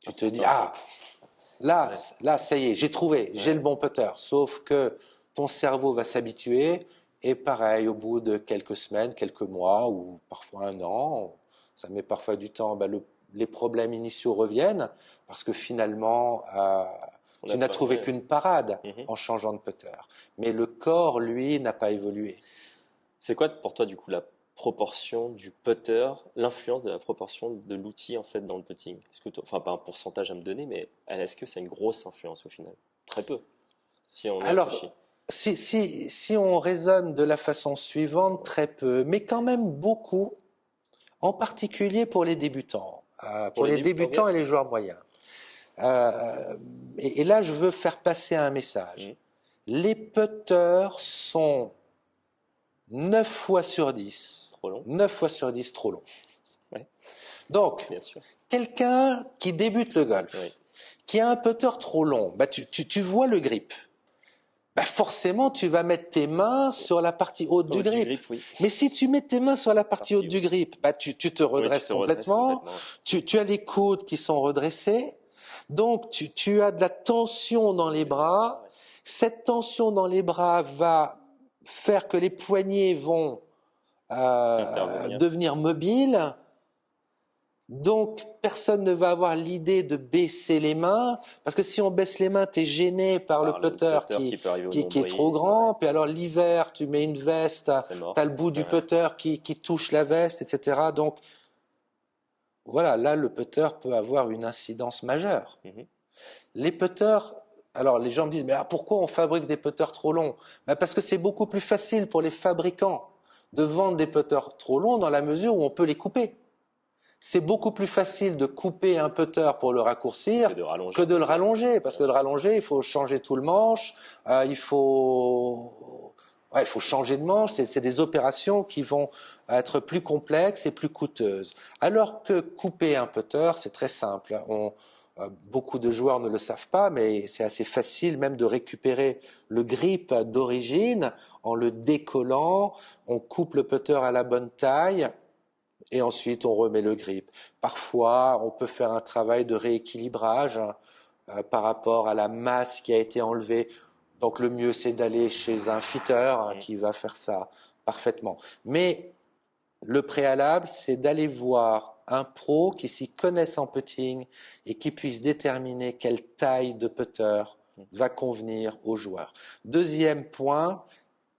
Tu te dis, là, ça y est, j'ai trouvé, j'ai le bon putter. Sauf que ton cerveau va s'habituer et pareil, au bout de quelques semaines, quelques mois ou parfois un an, ça met parfois du temps, les problèmes initiaux reviennent parce que finalement, tu n'as trouvé qu'une parade en changeant de putter. Mais le corps, lui, n'a pas évolué. C'est quoi pour toi, du coup, la proportion du putter, l'influence de la proportion de l'outil en fait dans le putting? Est-ce que enfin pas un pourcentage à me donner, mais est-ce que c'est une grosse influence au final? Très peu, si on réfléchit. Si on raisonne de la façon suivante, très peu, mais quand même beaucoup, en particulier pour les débutants, pour les débutants et les joueurs moyens. Et là, je veux faire passer un message. Les putters sont 9 fois sur 10. Trop long. 9 fois sur 10 trop long. Ouais. Donc, quelqu'un qui débute le golf, qui a un putter trop long, tu vois le grip. Forcément, tu vas mettre tes mains sur la partie haute du grip. Mais si tu mets tes mains sur la partie haute du grip, tu te redresses complètement. Tu as les coudes qui sont redressés. Donc, tu as de la tension dans les bras. Cette tension dans les bras va faire que les poignets vont devenir mobiles. Donc, personne ne va avoir l'idée de baisser les mains, parce que si on baisse les mains, tu es gêné par le putter qui est trop grand, puis alors l'hiver, tu mets une veste, tu as le bout du putter qui touche la veste, etc. Donc, voilà, là, le putter peut avoir une incidence majeure. Les putters, alors les gens me disent, mais pourquoi on fabrique des putters trop longs? Parce que c'est beaucoup plus facile pour les fabricants de vendre des putters trop longs dans la mesure où on peut les couper. C'est beaucoup plus facile de couper un putter pour le raccourcir que de le rallonger. Parce que de le rallonger, il faut changer tout le manche, il faut changer de manche. C'est des opérations qui vont être plus complexes et plus coûteuses. Alors que couper un putter, c'est très simple. Beaucoup de joueurs ne le savent pas, mais c'est assez facile même de récupérer le grip d'origine en le décollant. On coupe le putter à la bonne taille. Et ensuite, on remet le grip. Parfois, on peut faire un travail de rééquilibrage par rapport à la masse qui a été enlevée. Donc, le mieux, c'est d'aller chez un fitter qui va faire ça parfaitement. Mais le préalable, c'est d'aller voir un pro qui s'y connaisse en putting et qui puisse déterminer quelle taille de putter va convenir aux joueurs. Deuxième point,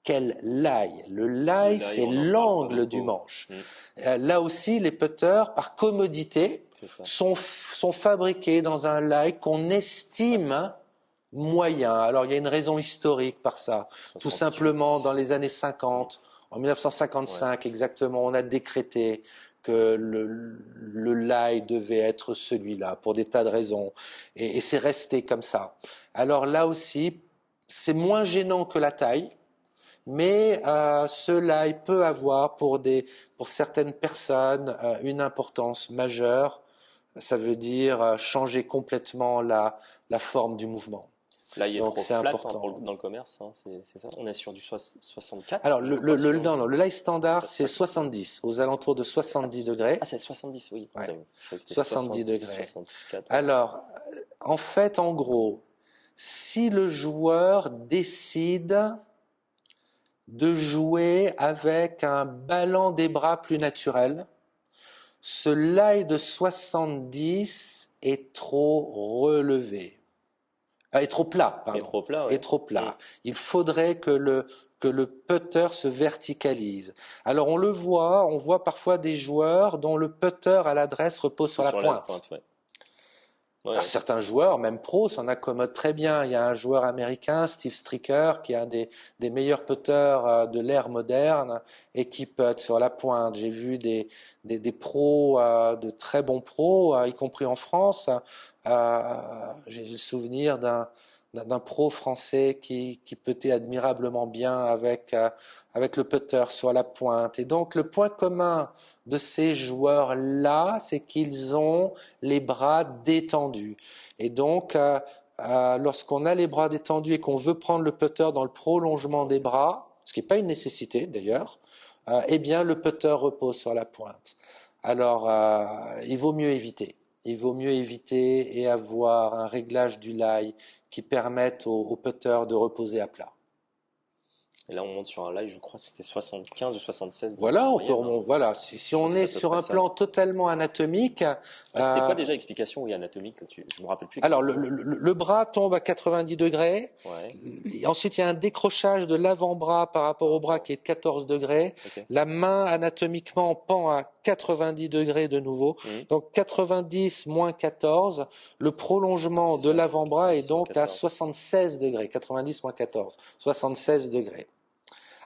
quel lie? Le lie, c'est l'angle du manche. Là aussi, les putters, par commodité, sont fabriqués dans un lie qu'on estime moyen. Alors, il y a une raison historique par ça. Tout simplement, dans les années 50, en 1955 exactement, on a décrété que le lie devait être celui-là, pour des tas de raisons. Et c'est resté comme ça. Alors là aussi, c'est moins gênant que la taille. Mais cela peut avoir pour certaines personnes une importance majeure. Ça veut dire changer complètement la forme du mouvement. Là, il est trop flat dans le commerce, c'est ça. On est sur du 64. Alors le lie standard, c'est 70, aux alentours de 70 degrés. Ah, c'est 70, oui. Ouais. 70 degrés. 64. Alors, en fait, en gros, si le joueur décide de jouer avec un ballon des bras plus naturel, ce lie de 70 est trop relevé. Est trop plat, pardon. Est trop plat. Il faudrait que le putter se verticalise. Alors on voit parfois des joueurs dont le putter à l'adresse repose sur la pointe. Ouais. Certains joueurs, même pros, s'en accommodent très bien. Il y a un joueur américain, Steve Stricker, qui est un des meilleurs putters de l'ère moderne et qui putt sur la pointe. J'ai vu des pros, de très bons pros, y compris en France. J'ai le souvenir d'un pro français qui puttait admirablement bien avec le putter sur la pointe. Et donc le point commun de ces joueurs-là, c'est qu'ils ont les bras détendus. Et donc lorsqu'on a les bras détendus et qu'on veut prendre le putter dans le prolongement des bras, ce qui n'est pas une nécessité d'ailleurs, eh bien le putter repose sur la pointe. Alors il vaut mieux éviter. Il vaut mieux éviter et avoir un réglage du lie qui permette au putter de reposer à plat. Et là, on monte sur un lie, je crois que c'était 75 ou 76. Voilà, on peut remonter. Voilà, si on est sur un plan totalement anatomique. C'était quoi déjà l'explication anatomique je me rappelle plus. Alors, le bras tombe à 90 degrés. Ouais. Ensuite, il y a un décrochage de l'avant-bras par rapport au bras qui est de 14 degrés. Okay. La main, anatomiquement, pend à 90 degrés de nouveau. Donc, 90 moins 14. Le prolongement de l'avant-bras est donc à 76 degrés. 90 moins 14. 76 degrés.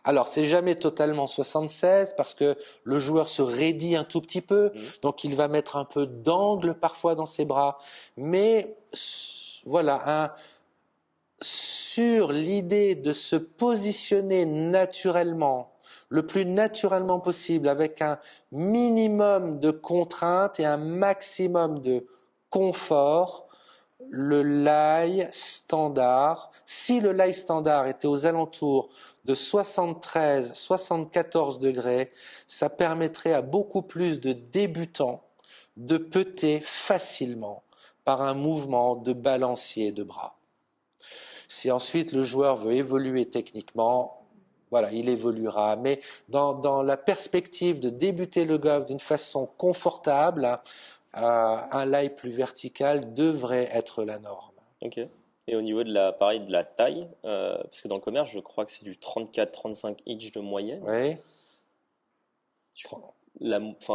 Alors, c'est jamais totalement 76 parce que le joueur se raidit un tout petit peu, donc il va mettre un peu d'angle parfois dans ses bras. Mais voilà, sur l'idée de se positionner naturellement, le plus naturellement possible, avec un minimum de contraintes et un maximum de confort, le lie standard, si le lie standard était aux alentours de 73-74 degrés, ça permettrait à beaucoup plus de débutants de putter facilement par un mouvement de balancier de bras. Si ensuite le joueur veut évoluer techniquement, voilà, il évoluera. Mais dans la perspective de débuter le golf d'une façon confortable, un lie plus vertical devrait être la norme. Ok. Et au niveau de la taille, parce que dans le commerce, je crois que c'est du 34-35 inch de moyenne. Oui.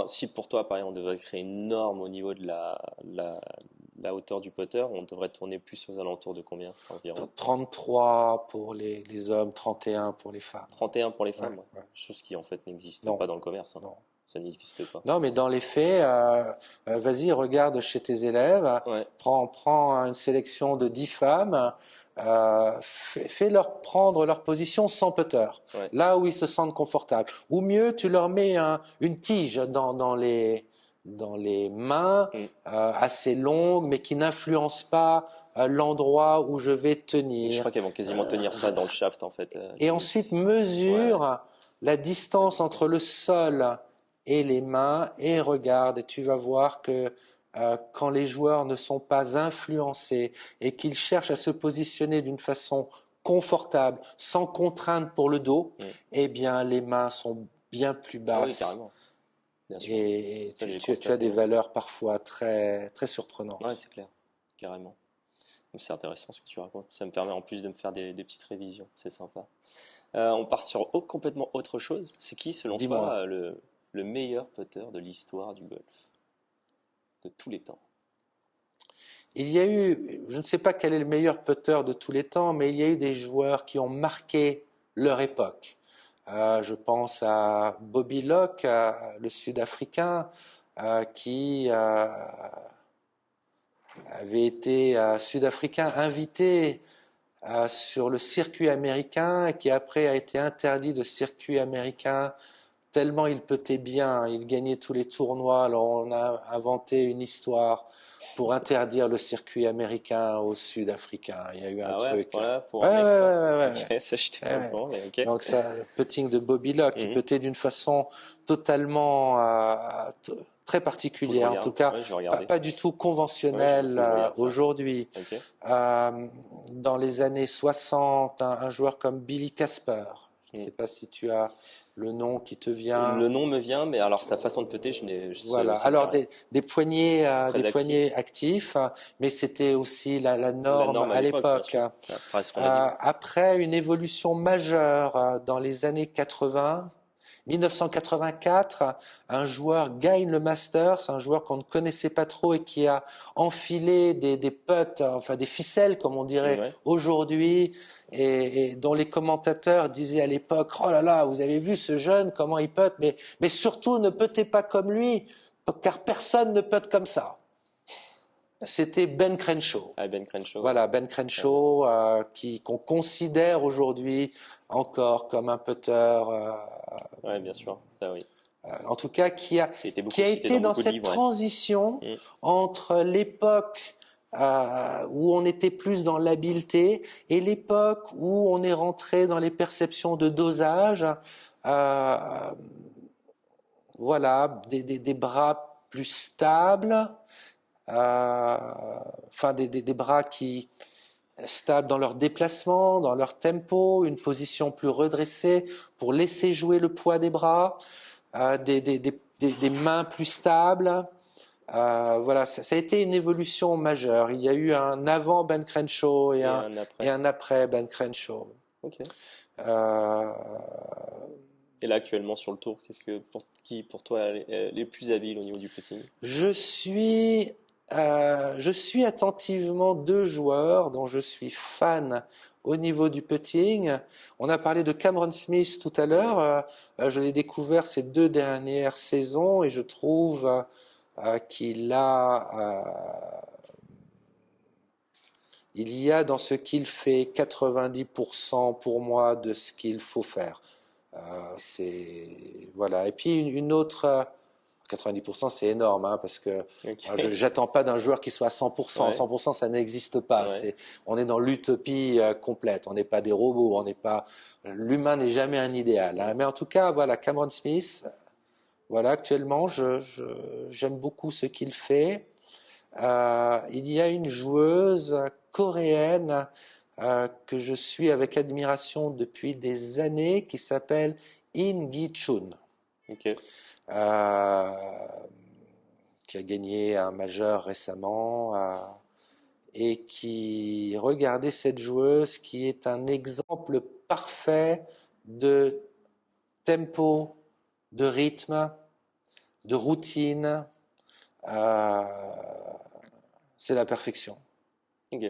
Si pour toi, pareil, on devrait créer une norme au niveau de la hauteur du putter, on devrait tourner plus aux alentours de combien environ? 33 pour les hommes, 31 pour les femmes. 31 pour les femmes, ouais. Chose qui en fait n'existe pas dans le commerce. Hein. Non. Ça n'existe pas. Non, mais dans les faits, vas-y, regarde chez tes élèves, prends une sélection de 10 femmes, fais-leur prendre leur position sans putter, là où ils se sentent confortables. Ou mieux, tu leur mets une tige dans les mains, assez longue, mais qui n'influence pas l'endroit où je vais tenir. Je crois qu'elles vont quasiment tenir ça dans le shaft, en fait. Et ensuite, mesure la distance entre le sol et les mains, et regarde, et tu vas voir que quand les joueurs ne sont pas influencés et qu'ils cherchent à se positionner d'une façon confortable, sans contrainte pour le dos, eh bien les mains sont bien plus basses. Oui, carrément. Bien sûr. Et tu as des valeurs parfois très, très surprenantes. Oui, c'est clair, carrément. C'est intéressant ce que tu racontes. Ça me permet en plus de me faire des petites révisions. C'est sympa. On part sur complètement autre chose. C'est qui, selon toi, le meilleur putter de l'histoire du golf, de tous les temps? Il y a eu, je ne sais pas quel est le meilleur putter de tous les temps, mais il y a eu des joueurs qui ont marqué leur époque. Je pense à Bobby Locke, le Sud-Africain, qui avait été Sud-Africain invité sur le circuit américain, et qui après a été interdit de circuit américain tellement il puttait bien, il gagnait tous les tournois. Alors on a inventé une histoire pour interdire le circuit américain aux Sud-Africains. Il y a eu un truc. Ouais. Ça, je t'ai pas bon, mais ok. Donc ça, le putting de Bobby Locke, qui puttait d'une façon totalement très particulière, en tout cas pas du tout conventionnelle aujourd'hui. Okay. Dans les années 60, un joueur comme Billy Casper, je ne sais pas si tu as le nom qui te vient. Le nom me vient, mais alors sa façon de putter, voilà. Alors des poignets actifs, mais c'était aussi la norme à l'époque. Après, une évolution majeure dans les années 80, 1984, un joueur gagne le Masters, un joueur qu'on ne connaissait pas trop et qui a enfilé des putts, enfin des ficelles comme on dirait aujourd'hui, et dont les commentateurs disaient à l'époque, oh là là, vous avez vu ce jeune, comment il putt, mais surtout ne puttez pas comme lui, car personne ne putt comme ça. C'était Ben Crenshaw. Ah, Ben Crenshaw. Voilà, Ben Crenshaw, qu'on considère aujourd'hui encore comme un putter. Oui, bien sûr, ça oui. En tout cas, qui a été dans cette transition entre l'époque où on était plus dans l'habileté et l'époque où on est rentré dans les perceptions de dosage. Voilà, des bras plus stables. Enfin des bras qui stables dans leur déplacement, dans leur tempo, une position plus redressée pour laisser jouer le poids des bras, des mains plus stables. Voilà, ça a été une évolution majeure. Il y a eu un avant Ben Crenshaw et un après Ben Crenshaw. Ok. Et là, actuellement, sur le tour, qui pour toi est les plus habiles au niveau du putting? Je suis attentivement deux joueurs dont je suis fan au niveau du putting. On a parlé de Cameron Smith tout à l'heure. Je l'ai découvert ces 2 dernières saisons et je trouve qu'il il y a dans ce qu'il fait 90% pour moi de ce qu'il faut faire. Voilà. Et puis une autre 90%, c'est énorme, hein, parce que j'attends pas d'un joueur qui soit à 100%. 100%, ça n'existe pas. On est dans l'utopie complète. On n'est pas des robots. L'humain n'est jamais un idéal. Hein. Mais en tout cas, voilà, Cameron Smith. Voilà, actuellement, j'aime beaucoup ce qu'il fait. Il y a une joueuse coréenne que je suis avec admiration depuis des années, qui s'appelle In Gi-chun. Okay. Qui a gagné un majeur récemment et qui, regardez cette joueuse qui est un exemple parfait de tempo, de rythme, de routine. C'est la perfection. Ok,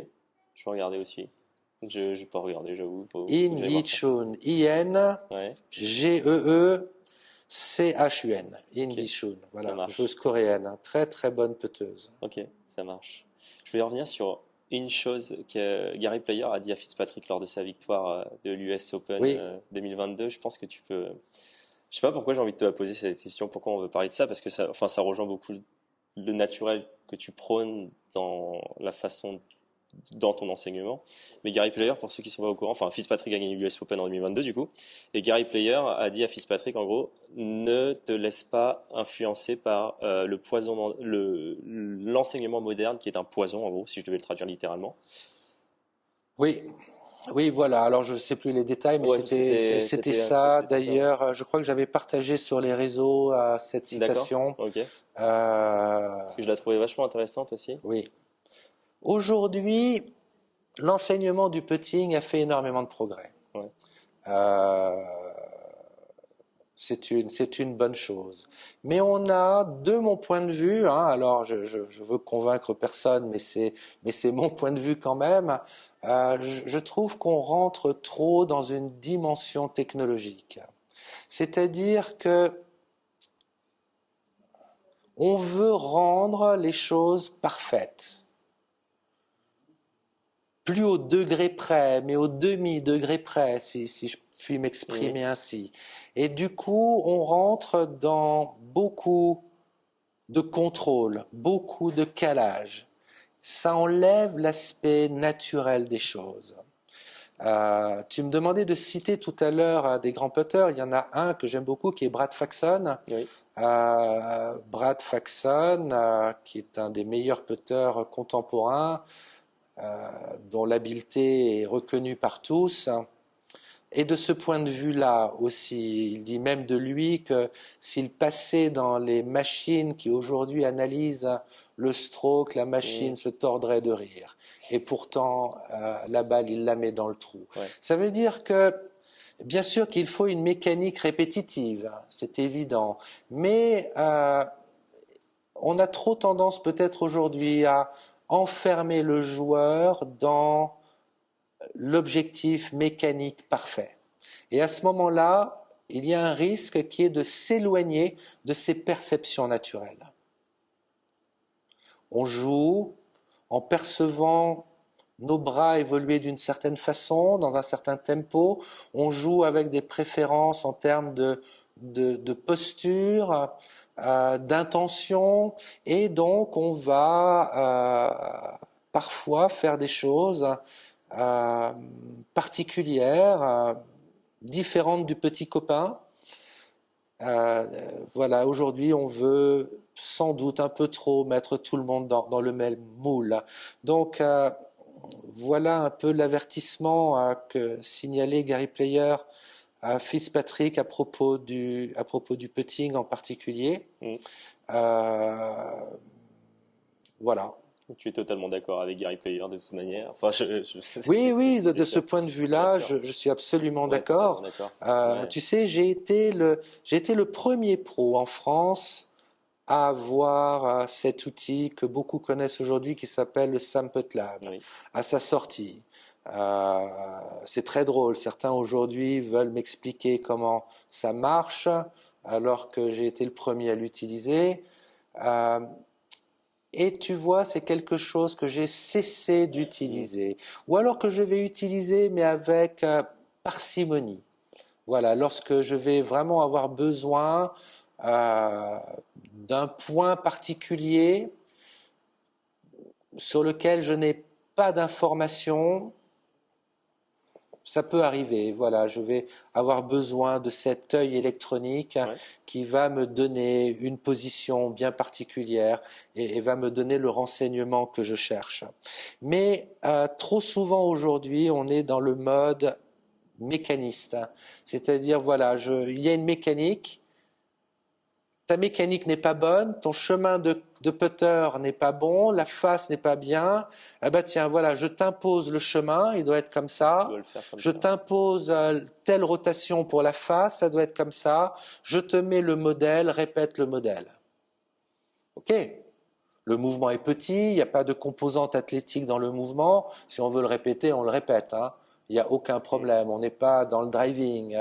je vais regarder aussi. Je vais pas regarder, j'avoue. In Gi-chun, I-N, G-E-E, C-H-U-N, In Gi-chun, voilà, joueuse coréenne, très très bonne putteuse. Ok, ça marche. Je vais revenir sur une chose que Gary Player a dit à Fitzpatrick lors de sa victoire de l'US Open 2022. Je pense que tu peux. Je sais pas pourquoi j'ai envie de te poser cette question, pourquoi on veut parler de ça, parce que ça rejoint beaucoup le naturel que tu prônes dans la façon dans ton enseignement. Mais Gary Player, pour ceux qui sont pas au courant, enfin Fitzpatrick a gagné l'US Open en 2022 du coup, et Gary Player a dit à Fitzpatrick en gros, ne te laisse pas influencer par l'enseignement moderne qui est un poison en gros, si je devais le traduire littéralement. Oui, voilà. Alors je ne sais plus les détails, mais c'était ça. D'ailleurs, je crois que j'avais partagé sur les réseaux cette citation. Ok. Parce que je la trouvais vachement intéressante aussi. Oui. Aujourd'hui, l'enseignement du putting a fait énormément de progrès. Ouais. C'est une bonne chose. Mais on a, de mon point de vue, hein, alors je veux convaincre personne, mais c'est mon point de vue quand même. Je trouve qu'on rentre trop dans une dimension technologique. C'est-à-dire que on veut rendre les choses parfaites. Plus au degré près, mais au demi-degré près, si je puis m'exprimer ainsi. Et du coup, on rentre dans beaucoup de contrôle, beaucoup de calage. Ça enlève l'aspect naturel des choses. Tu me demandais de citer tout à l'heure des grands putters. Il y en a un que j'aime beaucoup qui est Brad Faxon. Oui. Brad Faxon, qui est un des meilleurs putters contemporains, dont l'habileté est reconnue par tous. Et de ce point de vue-là aussi, il dit même de lui que s'il passait dans les machines qui aujourd'hui analysent le stroke, la machine se tordrait de rire. Et pourtant, la balle, il la met dans le trou. Ouais. Ça veut dire que Bien sûr qu'il faut une mécanique répétitive, c'est évident, mais on a trop tendance peut-être aujourd'hui à enfermer le joueur dans l'objectif mécanique parfait. Et à ce moment-là, il y a un risque qui est de s'éloigner de ses perceptions naturelles. On joue en percevant nos bras évoluer d'une certaine façon, dans un certain tempo. On joue avec des préférences en termes de posture, d'intention, et donc on va parfois faire des choses particulières, différentes du petit copain. Voilà, aujourd'hui, on veut sans doute un peu trop mettre tout le monde dans le même moule. Donc, voilà un peu l'avertissement que signalait Gary Player à Fitzpatrick à propos du putting en particulier. Voilà. Tu es totalement d'accord avec Gary Player de toute manière. Enfin, oui, de ce point de vue-là, je suis absolument d'accord. Tu sais, j'ai été le premier pro en France à avoir cet outil que beaucoup connaissent aujourd'hui qui s'appelle le Sam Putt-Lab à sa sortie. C'est très drôle. Certains aujourd'hui veulent m'expliquer comment ça marche alors que j'ai été le premier à l'utiliser. Et tu vois, c'est quelque chose que j'ai cessé d'utiliser, ou alors que je vais utiliser, mais avec parcimonie. Voilà, lorsque je vais vraiment avoir besoin d'un point particulier sur lequel je n'ai pas d'information, ça peut arriver. Voilà, je vais avoir besoin de cet œil électronique qui va me donner une position bien particulière et va me donner le renseignement que je cherche. Mais trop souvent aujourd'hui, on est dans le mode mécaniste. C'est-à-dire, voilà, il y a une mécanique. Ta mécanique n'est pas bonne, ton chemin de putter n'est pas bon, la face n'est pas bien. Eh ben tiens, voilà, je t'impose le chemin, il doit être comme ça. Je t'impose telle rotation pour la face, ça doit être comme ça. Je te mets le modèle, répète le modèle. Ok. Le mouvement est petit, il n'y a pas de composante athlétique dans le mouvement. Si on veut le répéter, on le répète. Il n'y a aucun problème. On n'est pas dans le driving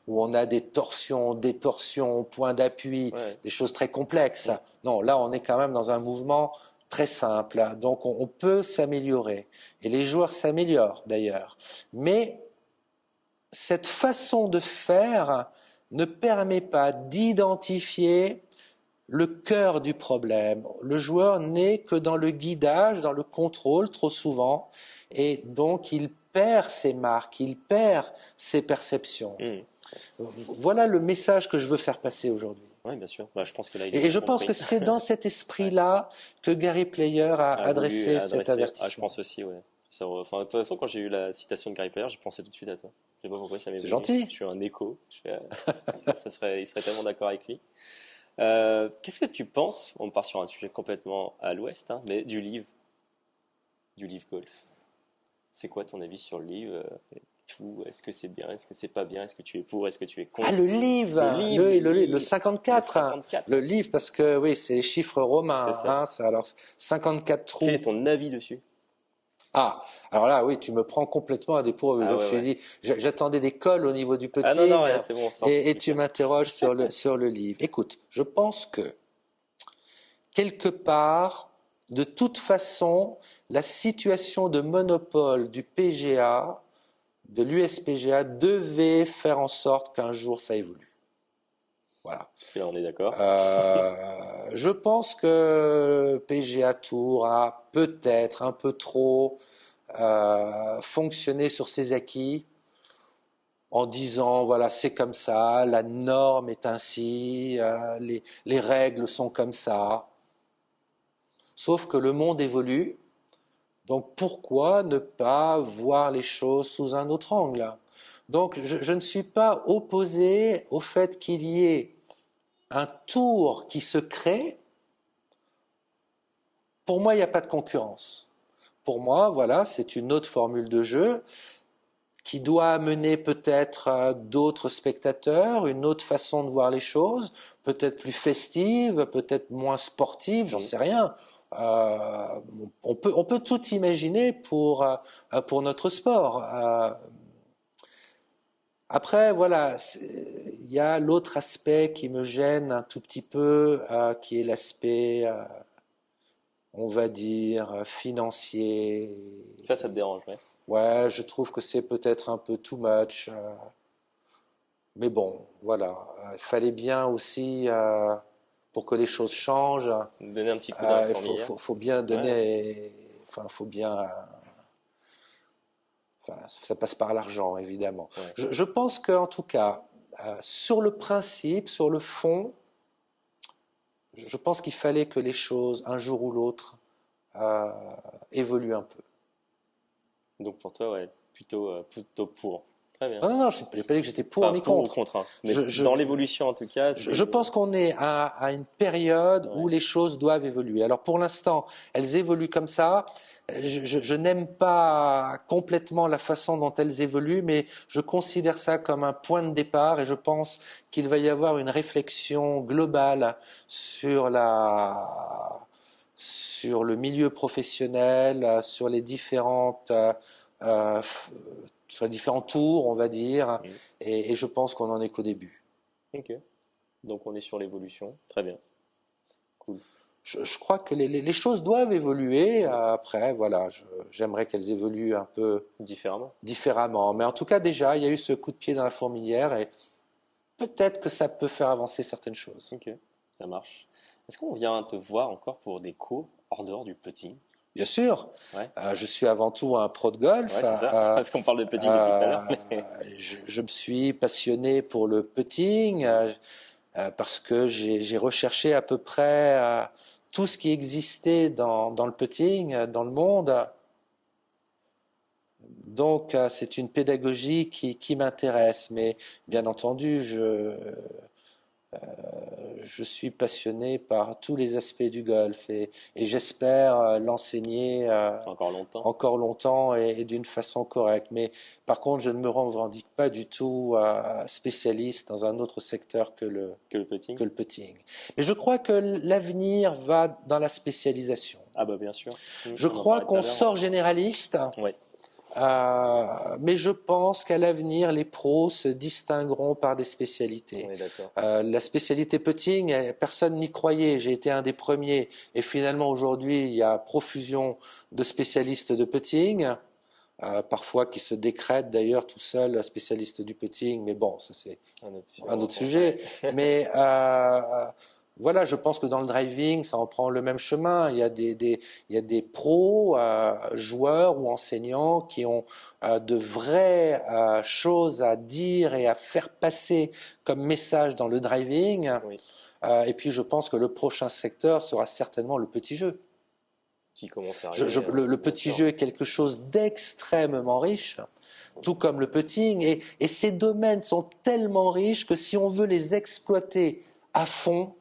où on a des torsions, détorsions, points d'appui, des choses très complexes. Non, là, on est quand même dans un mouvement très simple. Donc, on peut s'améliorer. Et les joueurs s'améliorent d'ailleurs. Mais cette façon de faire ne permet pas d'identifier le cœur du problème. Le joueur n'est que dans le guidage, dans le contrôle, trop souvent. Et donc, il perd ses marques, il perd ses perceptions. Voilà le message que je veux faire passer aujourd'hui. Oui, bien sûr. Je pense que là, et je pense que c'est dans cet esprit-là que Gary Player a adressé cet avertissement. Je pense aussi, oui. Enfin, de toute façon, quand j'ai eu la citation de Gary Player, j'ai pensé tout de suite à toi. Je sais pas pourquoi ça m'est venu. C'est gentil. Je suis un écho. Il serait tellement d'accord avec lui. Qu'est-ce que tu penses, on part sur un sujet complètement à l'ouest, mais du livre golf? C'est quoi ton avis sur le livre? Est-ce que c'est bien? Est-ce que c'est pas bien? Est-ce que tu es pour? Est-ce que tu es contre? Le livre, le 54. Le livre, parce que oui, c'est les chiffres romains. Alors 54 trous. Quel est ton avis dessus? Alors là, oui, tu me prends complètement à des dépourvu. Je me suis dit, j'attendais des cols au niveau du petit. C'est bon. Et tu m'interroges sur le livre. Écoute, je pense que quelque part, de toute façon, la situation de monopole du PGA, de l'USPGA, devait faire en sorte qu'un jour ça évolue. Voilà. Là, on est d'accord. Je pense que PGA Tour a peut-être un peu trop fonctionné sur ses acquis en disant voilà, c'est comme ça, la norme est ainsi, les règles sont comme ça. Sauf que le monde évolue, donc pourquoi ne pas voir les choses sous un autre angle? Donc je ne suis pas opposé au fait qu'il y ait un tour qui se crée. Pour moi, il n'y a pas de concurrence. Pour moi, voilà, c'est une autre formule de jeu. qui doit amener peut-être d'autres spectateurs, une autre façon de voir les choses, peut-être plus festive, peut-être moins sportive, j'en sais rien. On peut tout imaginer pour notre sport. Après, voilà, il y a l'autre aspect qui me gêne un tout petit peu, qui est l'aspect, on va dire, financier. Ça te dérange, ouais. Ouais, je trouve que c'est peut-être un peu too much. Mais bon, voilà. Il fallait bien aussi, pour que les choses changent, donner un petit coup dans la fourmilière. Faut bien donner. Enfin, faut bien. Enfin, ça passe par l'argent, évidemment. Ouais. Je pense qu'en tout cas, sur le principe, sur le fond, je pense qu'il fallait que les choses, un jour ou l'autre, évoluent un peu. Donc pour toi, ouais, plutôt pour. Très bien. Non, je n'ai pas dit que j'étais pour ni pour contre. Ou contre hein. Mais dans l'évolution, en tout cas. Je pense qu'on est à une période où les choses doivent évoluer. Alors pour l'instant, elles évoluent comme ça. Je n'aime pas complètement la façon dont elles évoluent, mais je considère ça comme un point de départ et je pense qu'il va y avoir une réflexion globale sur le milieu professionnel, sur les différents tours, on va dire, et je pense qu'on en est qu'au début. Ok. Donc on est sur l'évolution. Très bien. Cool. Je crois que les choses doivent évoluer. Après, voilà, j'aimerais qu'elles évoluent un peu différemment. Mais en tout cas, déjà, il y a eu ce coup de pied dans la fourmilière et peut-être que ça peut faire avancer certaines choses. Ok, ça marche. Est-ce qu'on vient te voir encore pour des cours hors dehors du putting? Bien sûr. Ouais. Je suis avant tout un pro de golf. Ouais, c'est ça. Parce qu'on parle de putting depuis tout à l'heure. Je me suis passionné pour le putting parce que j'ai recherché à peu près tout ce qui existait dans le putting, dans le monde. Donc, c'est une pédagogie qui m'intéresse. Mais bien entendu, je suis passionné par tous les aspects du golf et j'espère l'enseigner encore longtemps et d'une façon correcte. Mais par contre, je ne me revendique pas du tout spécialiste dans un autre secteur que le putting. Mais je crois que l'avenir va dans la spécialisation. Ah bah bien sûr. Je crois qu'on sort généraliste. Ouais. Mais je pense qu'à l'avenir, les pros se distingueront par des spécialités. La spécialité putting, personne n'y croyait. J'ai été un des premiers. Et finalement, aujourd'hui, il y a profusion de spécialistes de putting, parfois qui se décrètent d'ailleurs tout seuls spécialistes du putting. Mais bon, ça c'est un autre sujet. Mais voilà, je pense que dans le driving, ça en prend le même chemin. Il y a des pros, joueurs ou enseignants qui ont de vraies choses à dire et à faire passer comme message dans le driving. Oui. Et puis je pense que le prochain secteur sera certainement le petit jeu. Qui commence à arriver. Le petit jeu est quelque chose d'extrêmement riche, tout comme le putting. Et ces domaines sont tellement riches que si on veut les exploiter à fond,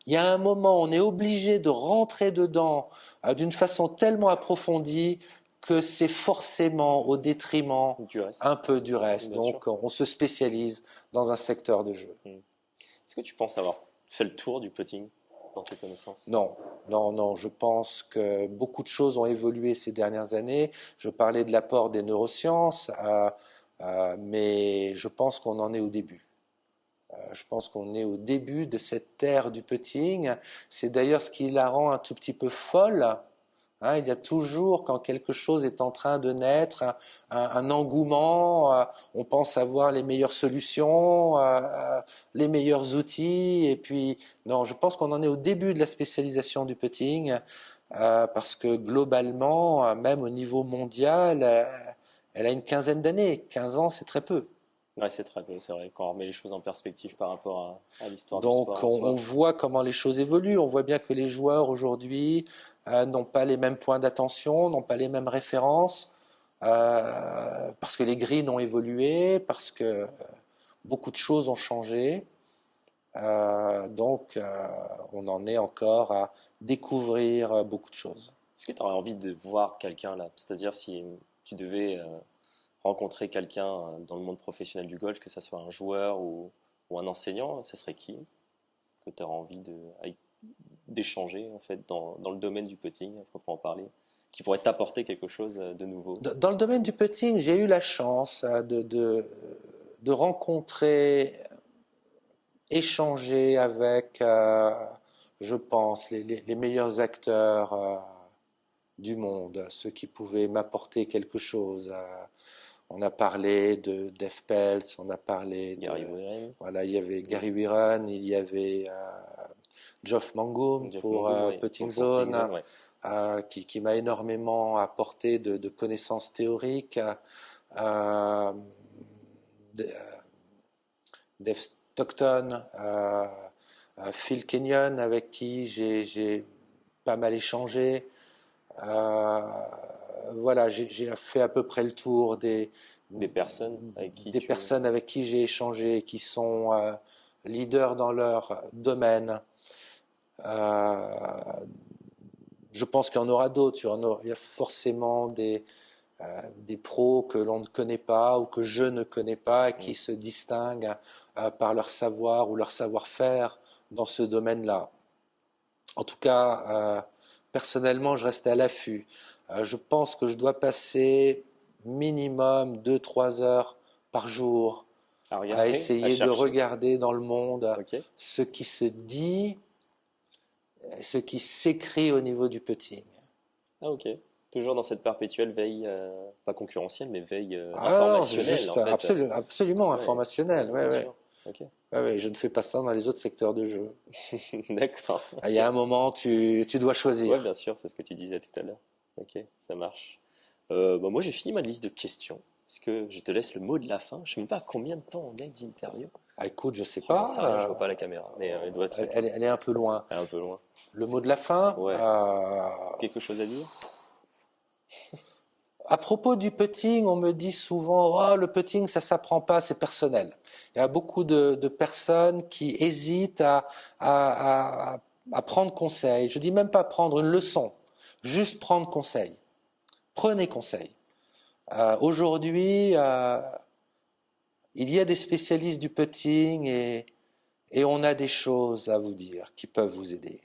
il y a un moment, on est obligé de rentrer dedans d'une façon tellement approfondie que c'est forcément au détriment un peu du reste. Donc, on se spécialise dans un secteur de jeu. Est-ce que tu penses avoir fait le tour du putting dans tes connaissances? Non. Je pense que beaucoup de choses ont évolué ces dernières années. Je parlais de l'apport des neurosciences, mais je pense qu'on en est au début. Je pense qu'on est au début de cette ère du putting. C'est d'ailleurs ce qui la rend un tout petit peu folle. Il y a toujours, quand quelque chose est en train de naître, un engouement. On pense avoir les meilleures solutions, les meilleurs outils. Et puis, non, je pense qu'on en est au début de la spécialisation du putting, parce que globalement, même au niveau mondial, elle a une quinzaine d'années. 15 ans, c'est très peu. Ouais, c'est très peu, c'est vrai, quand on remet les choses en perspective par rapport à l'histoire du sport. Donc, on voit comment les choses évoluent. On voit bien que les joueurs aujourd'hui n'ont pas les mêmes points d'attention, n'ont pas les mêmes références, parce que les grilles ont évolué, parce que beaucoup de choses ont changé. Donc, on en est encore à découvrir beaucoup de choses. Est-ce que tu aurais envie de voir quelqu'un là? C'est-à-dire si tu devais rencontrer quelqu'un dans le monde professionnel du golf, que ce soit un joueur ou un enseignant, ce serait qui que tu auras envie d'échanger en fait dans le domaine du putting, à proprement parler, qui pourrait t'apporter quelque chose de nouveau? Dans le domaine du putting, j'ai eu la chance de rencontrer, échanger avec, je pense, les meilleurs acteurs du monde, ceux qui pouvaient m'apporter quelque chose. On a parlé de Dave Peltz, on a parlé Gary Wiren. Voilà, il y avait Gary Wiren, il y avait Geoff Mangum pour Putting Zone, qui m'a énormément apporté de connaissances théoriques. Dave Stockton, Phil Kenyon, avec qui j'ai pas mal échangé. Voilà, j'ai fait à peu près le tour des personnes avec qui j'ai échangé, qui sont leaders dans leur domaine. Je pense qu'il y en aura d'autres. Il y a forcément des pros que l'on ne connaît pas ou que je ne connais pas et qui se distinguent par leur savoir ou leur savoir-faire dans ce domaine-là. En tout cas, personnellement, je reste à l'affût. Je pense que je dois passer minimum 2-3 heures par jour à essayer de regarder dans le monde ce qui se dit, ce qui s'écrit au niveau du putting. Ah ok. Toujours dans cette perpétuelle veille, pas concurrentielle, mais veille informationnelle. Juste, en fait. Absolument informationnelle. Ouais. Okay. Ouais, je ne fais pas ça dans les autres secteurs de jeu. D'accord. Il y a un moment, tu dois choisir. Oui, bien sûr, c'est ce que tu disais tout à l'heure. Ok, ça marche. Moi, j'ai fini ma liste de questions. Est-ce que je te laisse le mot de la fin? Je ne sais même pas combien de temps on est d'interview. Écoute, je sais pas. Je vois pas la caméra, mais elle doit être. Elle est un peu loin. Elle est un peu loin. Le mot de la fin. Ouais. Quelque chose à dire? À propos du putting, on me dit souvent le putting, ça s'apprend pas, c'est personnel. Il y a beaucoup de personnes qui hésitent à prendre conseil. Je dis même pas prendre une leçon, juste prendre conseil. Prenez conseil. Aujourd'hui, il y a des spécialistes du putting et on a des choses à vous dire qui peuvent vous aider.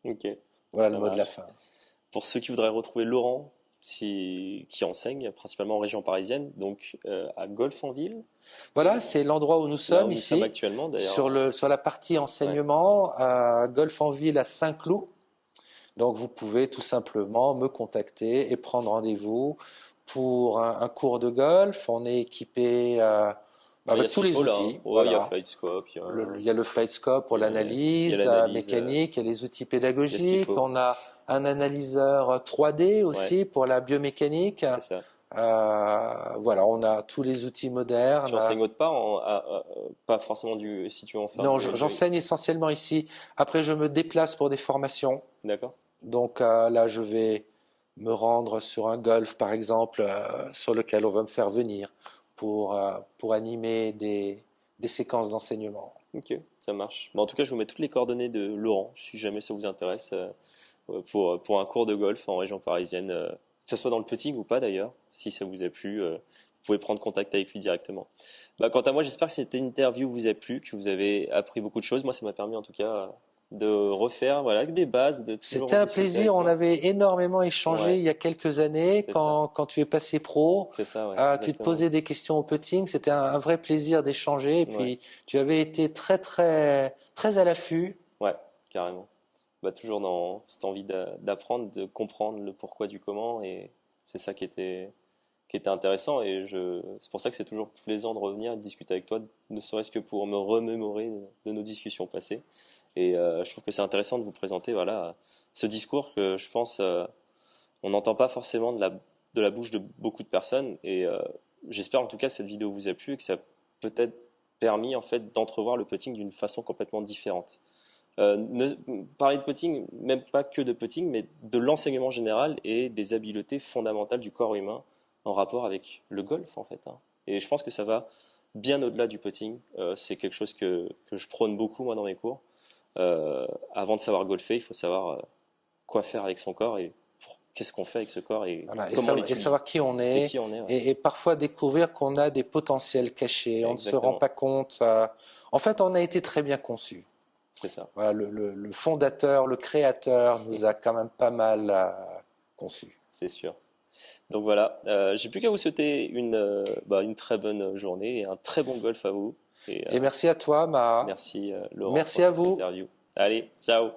Ok. Voilà le mot de la fin. Pour ceux qui voudraient retrouver Laurent, qui enseigne principalement en région parisienne, donc à Golf-en-Ville. Voilà, c'est l'endroit où nous sommes ici. Nous sommes actuellement, d'ailleurs. Sur la partie enseignement, à Golf-en-Ville à Saint-Cloud. Donc vous pouvez tout simplement me contacter et prendre rendez-vous pour un cours de golf. On est équipé avec tous les outils. Il y a FlightScope. Il y a le FlightScope pour l'analyse mécanique, il y a les outils pédagogiques. On a un analyseur 3D aussi pour la biomécanique. C'est ça. Voilà, on a tous les outils modernes. Tu enseignes autre part, pas forcément si tu en fais. Non, j'enseigne essentiellement ici. Après, je me déplace pour des formations. D'accord. Donc là, je vais me rendre sur un golf, par exemple, sur lequel on va me faire venir pour animer des séquences d'enseignement. Ok, ça marche. En tout cas, je vous mets toutes les coordonnées de Laurent, si jamais ça vous intéresse, pour un cours de golf en région parisienne, que ce soit dans le putting ou pas d'ailleurs. Si ça vous a plu, vous pouvez prendre contact avec lui directement. Quant à moi, j'espère que cette interview vous a plu, que vous avez appris beaucoup de choses. Moi, ça m'a permis en tout cas de refaire des bases. C'était un plaisir, on avait énormément échangé il y a quelques années quand tu es passé pro. C'est ça, tu te posais des questions au putting, c'était un vrai plaisir d'échanger et puis tu avais été très très très à l'affût. Ouais, carrément. Toujours dans cette envie d'apprendre, de comprendre le pourquoi du comment, et c'est ça qui était intéressant, et c'est pour ça que c'est toujours plaisant de revenir et de discuter avec toi, ne serait-ce que pour me remémorer de nos discussions passées. Et je trouve que c'est intéressant de vous présenter ce discours que je pense on n'entend pas forcément de la bouche de beaucoup de personnes, et j'espère en tout cas que cette vidéo vous a plu et que ça a peut-être permis en fait d'entrevoir le putting d'une façon complètement différente. Parler de putting, même pas que de putting, mais de l'enseignement général et des habiletés fondamentales du corps humain en rapport avec le golf en fait. Et je pense que ça va bien au-delà du putting. C'est quelque chose que je prône beaucoup moi dans mes cours. Avant de savoir golfer, il faut savoir quoi faire avec son corps, et qu'est-ce qu'on fait avec ce corps et voilà, comment et savoir qui on est, et parfois découvrir qu'on a des potentiels cachés. Exactement. On ne se rend pas compte. En fait, on a été très bien conçus. C'est ça. Voilà, le fondateur, le créateur nous a quand même pas mal conçus. C'est sûr. Donc voilà, j'ai plus qu'à vous souhaiter une très bonne journée et un très bon golf à vous. Et merci à toi, Maha. Merci Laurent. Merci à vous. Interview. Allez, ciao.